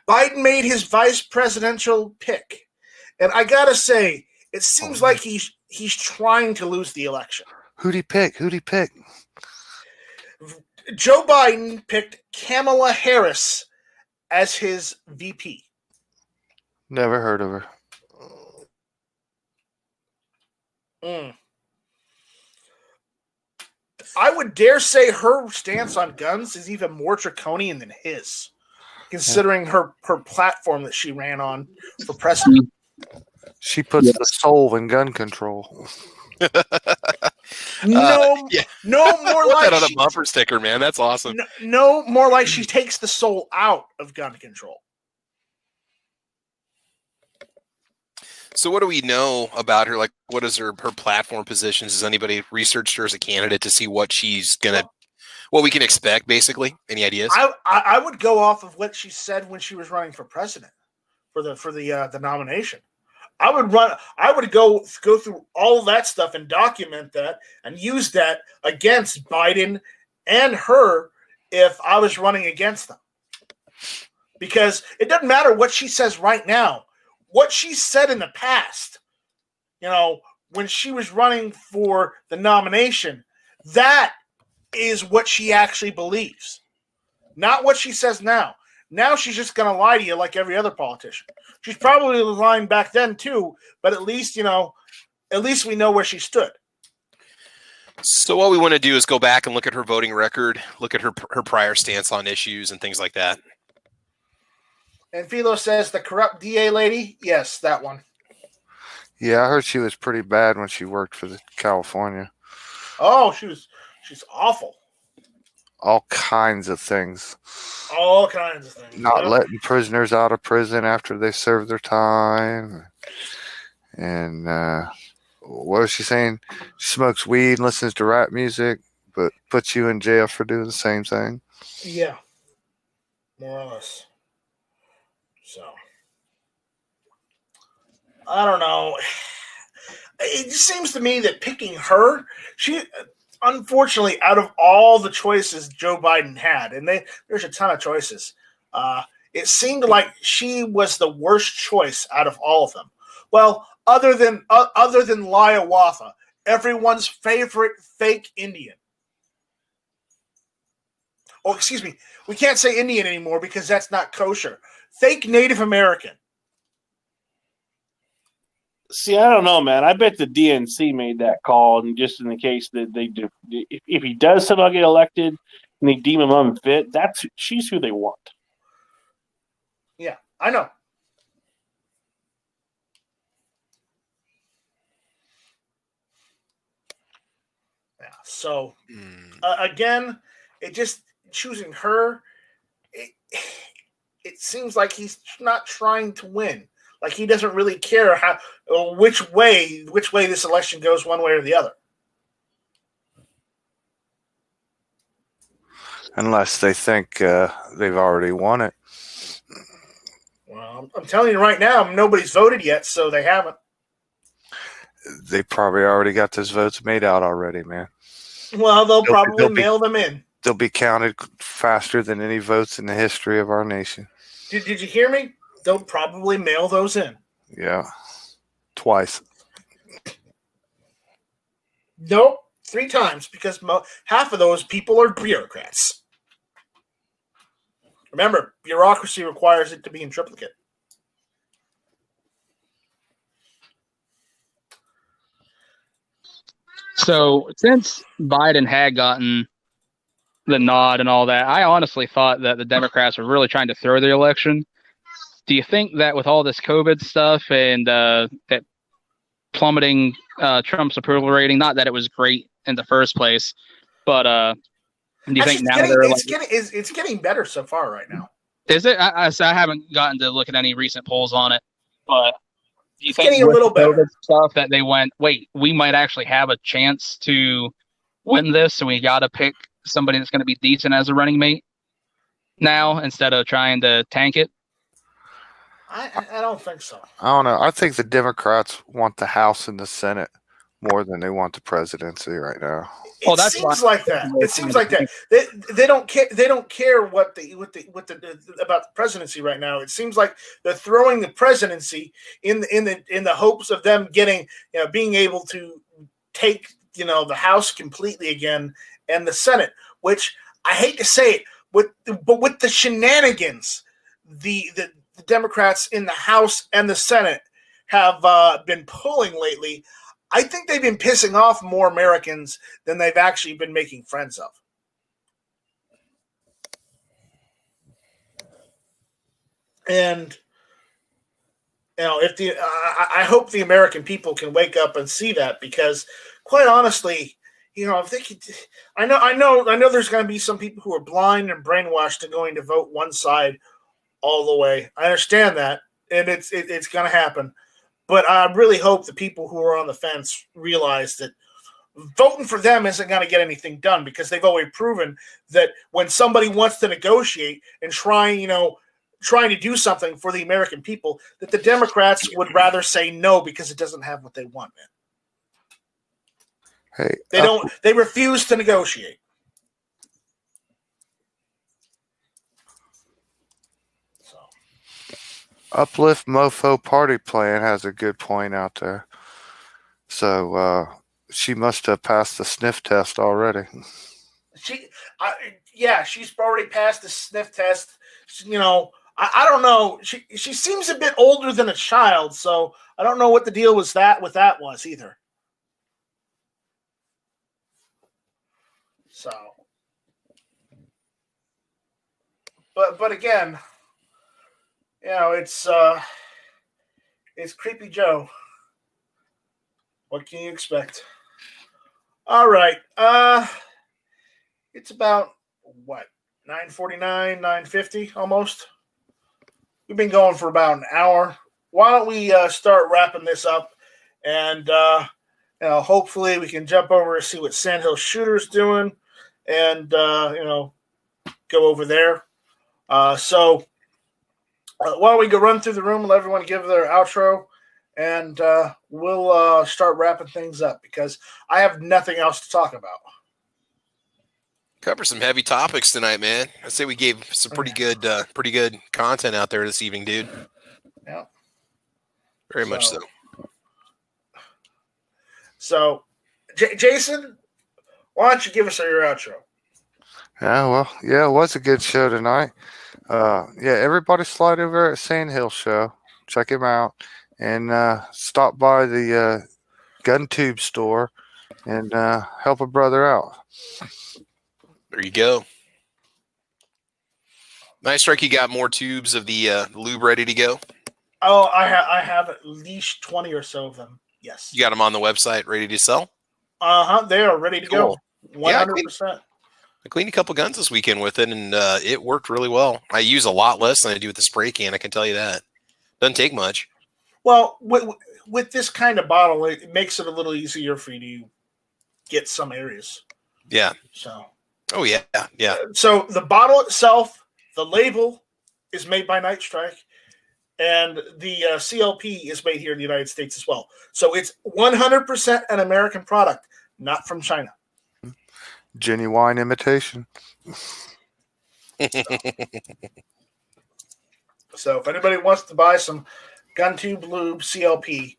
Biden made his vice presidential pick, and I gotta say, it seems like he's trying to lose the election. Who'd he pick? Joe Biden picked Kamala Harris as his VP. Never heard of her. I would dare say her stance on guns is even more draconian than his, considering her platform that she ran on for president. She puts the soul in gun control. No more like that on a bumper sticker, man. That's awesome. No more like she takes the soul out of gun control. So what do we know about her? Like, what is her platform positions? Has anybody researched her as a candidate to see what we can expect, basically? Any ideas? I would go off of what she said when she was running for president. the nomination. I would go through all of that stuff and document that and use that against Biden and her if I was running against them. Because it doesn't matter what she says right now. What she said in the past, when she was running for the nomination, that is what she actually believes. Not what she says now. Now she's just going to lie to you like every other politician. She's probably lying back then too, but at least we know where she stood. So what we want to do is go back and look at her voting record, look at her prior stance on issues and things like that. And Philo says the corrupt DA lady. Yes, that one. Yeah, I heard she was pretty bad when she worked for California. Oh, she's awful. All kinds of things. All kinds of things. Not letting prisoners out of prison after they serve their time. And what was she saying? She smokes weed and listens to rap music, but puts you in jail for doing the same thing. Yeah. More or less. So, I don't know. It just seems to me that picking her, unfortunately, out of all the choices Joe Biden had, and there's a ton of choices, it seemed like she was the worst choice out of all of them. Well, other than Hiawatha, everyone's favorite fake Indian. Oh, excuse me. We can't say Indian anymore because that's not kosher. Fake Native American. See, I don't know, man. I bet the DNC made that call, and just in the case that they do, if he does somehow get elected and they deem him unfit, she's who they want. Yeah, I know. Yeah. So again, it just choosing her. It seems like he's not trying to win. Like he doesn't really care which way this election goes, one way or the other. Unless they think they've already won it. Well, I'm telling you right now, nobody's voted yet, so they haven't. They probably already got those votes made out already, man. Well, they'll probably mail them in. They'll be counted faster than any votes in the history of our nation. Did you hear me? They'll probably mail those in. Yeah. Twice. Nope. 3 times because half of those people are bureaucrats. Remember, bureaucracy requires it to be in triplicate. So since Biden had gotten the nod and all that, I honestly thought that the Democrats were really trying to throw the election. Do you think that with all this COVID stuff and that plummeting Trump's approval rating, not that it was great in the first place, but do you think now it's getting better so far right now? Is it? I haven't gotten to look at any recent polls on it, but do you think getting a little better stuff that they went, wait, we might actually have a chance to win this, so we got to pick somebody that's going to be decent as a running mate now instead of trying to tank it? I don't think so. I don't know. I think the Democrats want the House and the Senate more than they want the presidency right now. It seems like that. It seems like that. They don't care. They don't care what about the presidency right now. It seems like they're throwing the presidency in the hopes of them getting being able to take the House completely again and the Senate. Which I hate to say it, but with the shenanigans, the Democrats in the House and the Senate have been pulling lately, I think they've been pissing off more Americans than they've actually been making friends of. And I hope the American people can wake up and see that, because quite honestly, if they could, I know there's going to be some people who are blind and brainwashed and going to vote one side all the way. I understand that, and it's going to happen. But I really hope the people who are on the fence realize that voting for them isn't going to get anything done, because they've already proven that when somebody wants to negotiate and try trying to do something for the American people that the Democrats would rather say no because it doesn't have what they want, man. Hey, They refuse to negotiate. So Uplift Mofo Party Plan has a good point out there. So she must have passed the sniff test already. She's already passed the sniff test. You know, I don't know. She seems a bit older than a child, so I don't know what the deal was was either. So, but again, you know, it's Creepy Joe. What can you expect? All right. It's about what, 9:49, 9:50 almost. We've been going for about an hour. Why don't we start wrapping this up, and hopefully we can jump over and see what Sandhill Shooter's doing, and go over there. So why don't we go run through the room and let everyone give their outro, and we'll start wrapping things up because I have nothing else to talk about. Cover some heavy topics tonight, man. I'd say we gave some pretty good content out there this evening, dude. Yeah, very much so. So, Jason, why don't you give us your outro? Yeah, it was a good show tonight. Everybody slide over at Sandhill Show. Check him out. And stop by the GunTube store and help a brother out. There you go. Nice strike. You got more tubes of the lube ready to go? Oh, I have at least 20 or so of them. Yes. You got them on the website ready to sell? They are ready to go. 100%. I cleaned a couple guns this weekend with it, and it worked really well. I use a lot less than I do with the spray can. I can tell you that. Doesn't take much. Well, with this kind of bottle, it makes it a little easier for you to get some areas. Yeah. So. Oh, yeah. So the bottle itself, the label is made by Night Strike, and the CLP is made here in the United States as well. So it's 100% an American product, not from China. Genuine imitation. So if anybody wants to buy some GunTube Lube CLP,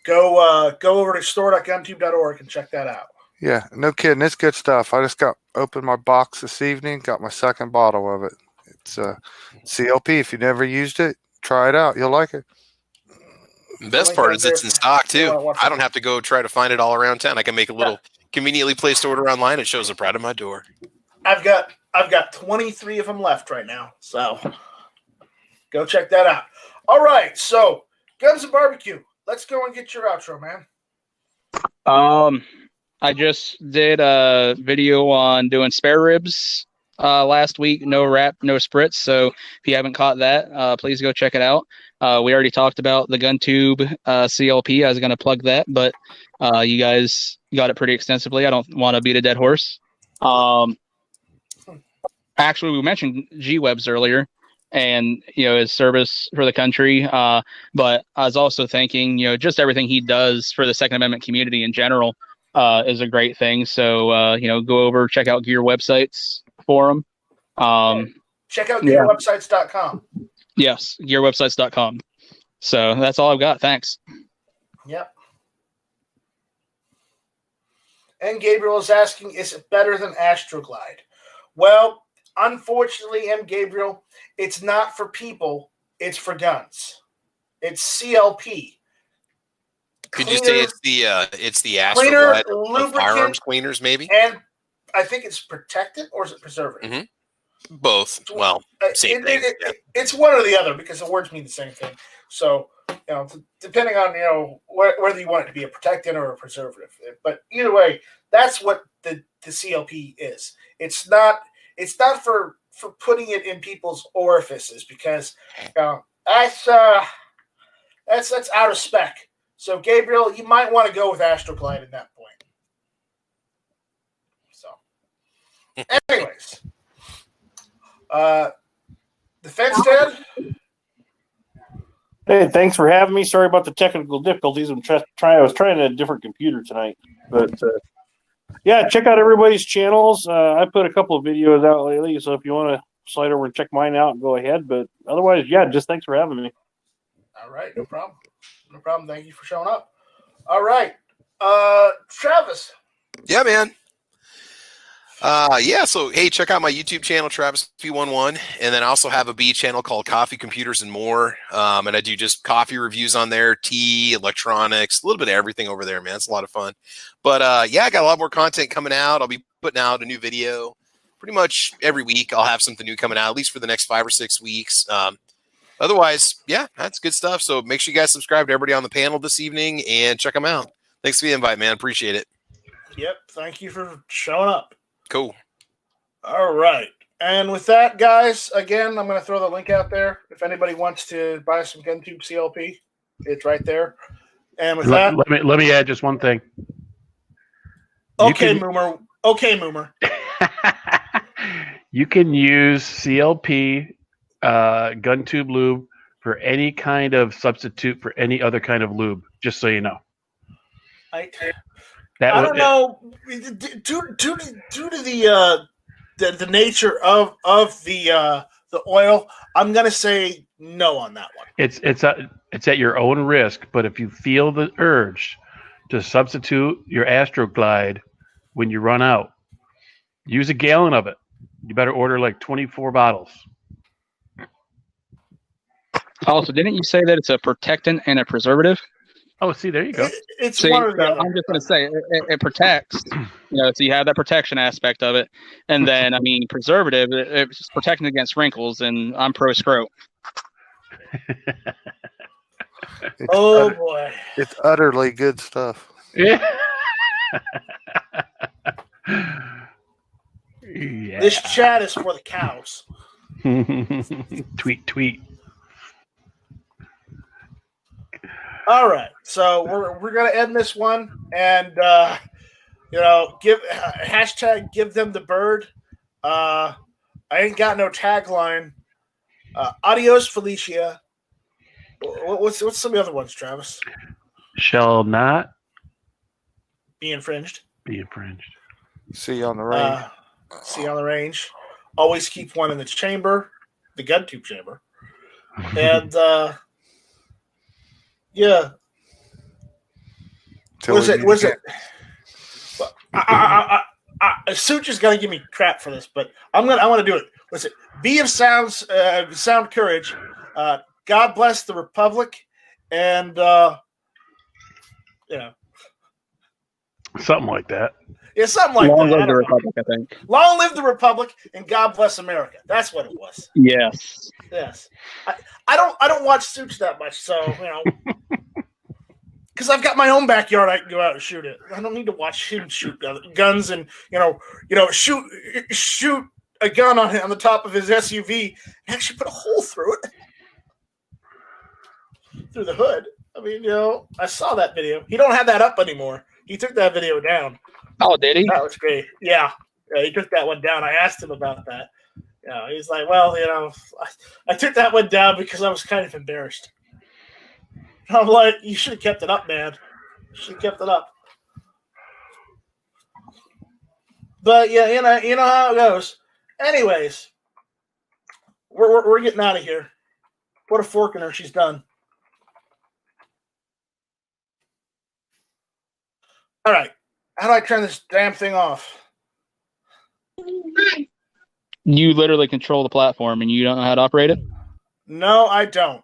go over to store.guntube.org and check that out. Yeah, no kidding. It's good stuff. I just opened my box this evening, got my second bottle of it. It's CLP. If you never used it, try it out. You'll like it. The best part is it's in stock, too. I don't have to go try to find it all around town. I can make a little conveniently placed order online. It shows up right at my door. I've got 23 of them left right now, so go check that out. All right, so Guns and Barbecue. Let's go and get your outro, man. I just did a video on doing spare ribs last week. No wrap, no spritz. So if you haven't caught that, please go check it out. We already talked about the GunTube CLP. I was going to plug that, but you guys got it pretty extensively. I don't want to beat a dead horse. Actually, we mentioned G-Webs earlier and, his service for the country. But I was also thinking, just everything he does for the Second Amendment community in general is a great thing. So, go over, check out gear websites for him. Check out gearwebsites.com. Yes, gearwebsites.com. So that's all I've got. Thanks. Yep. And Gabriel is asking, is it better than Astroglide? Well, unfortunately, M. Gabriel, it's not for people. It's for guns. It's CLP. Could you say it's the Astroglide of firearms cleaners, maybe? And I think it's protectant, or is it preservative? Mm-hmm. Both. Well, same thing. It's one or the other because the words mean the same thing. So, depending on whether you want it to be a protectant or a preservative, but either way, that's what the CLP is. It's not for putting it in people's orifices because that's out of spec. So, Gabriel, you might want to go with Astroglide at that point. So, anyways, the Defense Dad? Hey, thanks for having me. Sorry about the technical difficulties. I was trying a different computer tonight, but yeah, check out everybody's channels. I put a couple of videos out lately, so if you want to slide over and check mine out, go ahead. But otherwise, yeah, just thanks for having me. All right, no problem. No problem. Thank you for showing up. All right, Travis. Yeah, man. So hey, check out my YouTube channel, Travis P11, and then I also have a B channel called Coffee, Computers, and More. And I do just coffee reviews on there, tea, electronics, a little bit of everything over there, man. It's a lot of fun. But I got a lot more content coming out. I'll be putting out a new video pretty much every week. I'll have something new coming out, at least for the next 5 or 6 weeks. Otherwise, yeah, that's good stuff. So make sure you guys subscribe to everybody on the panel this evening and check them out. Thanks for the invite, man. Appreciate it. Yep. Thank you for showing up. Cool. All right. And with that, guys, again, I'm going to throw the link out there. If anybody wants to buy some GunTube CLP, it's right there. And with that, let me add just one thing. Okay, Moomer. You can use CLP GunTube lube for any kind of substitute for any other kind of lube. Just so you know. I don't know. Due to the nature of the oil, I'm gonna say no on that one. It's at your own risk, but if you feel the urge to substitute your Astroglide when you run out, use a gallon of it. You better order like 24 bottles. Also, didn't you say that it's a protectant and a preservative? Oh, see, there you go. It's See, one or the other. I'm just going to say it protects, so you have that protection aspect of it. And then, I mean, preservative, it's protecting against wrinkles, and I'm pro scrote. Boy. It's utterly good stuff. Yeah. This chat is for the cows. Tweet. All right, so we're gonna end this one, and give hashtag give them the bird. I ain't got no tagline. Adios, Felicia. What's some of the other ones, Travis? Shall not be infringed. See you on the range. See you on the range. Always keep one in the chamber, the GunTube chamber, and. Yeah. Was it? Such is gonna give me crap for this, but I want to do it. Was it? Be of sound courage. God bless the Republic, and something like that. Yeah, something like Long that. live the Republic, I think. Long live the Republic, and God bless America. That's what it was. Yes. I don't watch Suits that much, so because I've got my own backyard, I can go out and shoot it. I don't need to watch him shoot guns and shoot a gun on the top of his SUV and actually put a hole through it through the hood. I mean, I saw that video. He don't have that up anymore. He took that video down. Oh, did he? That was great. Yeah, he took that one down. I asked him about that. He's like, well, I took that one down because I was kind of embarrassed. I'm like, you should have kept it up, man. You should have kept it up. But yeah, you know how it goes. Anyways, we're getting out of here. Put a fork in her. She's done. All right. How do I turn this damn thing off? You literally control the platform and you don't know how to operate it? No, I don't.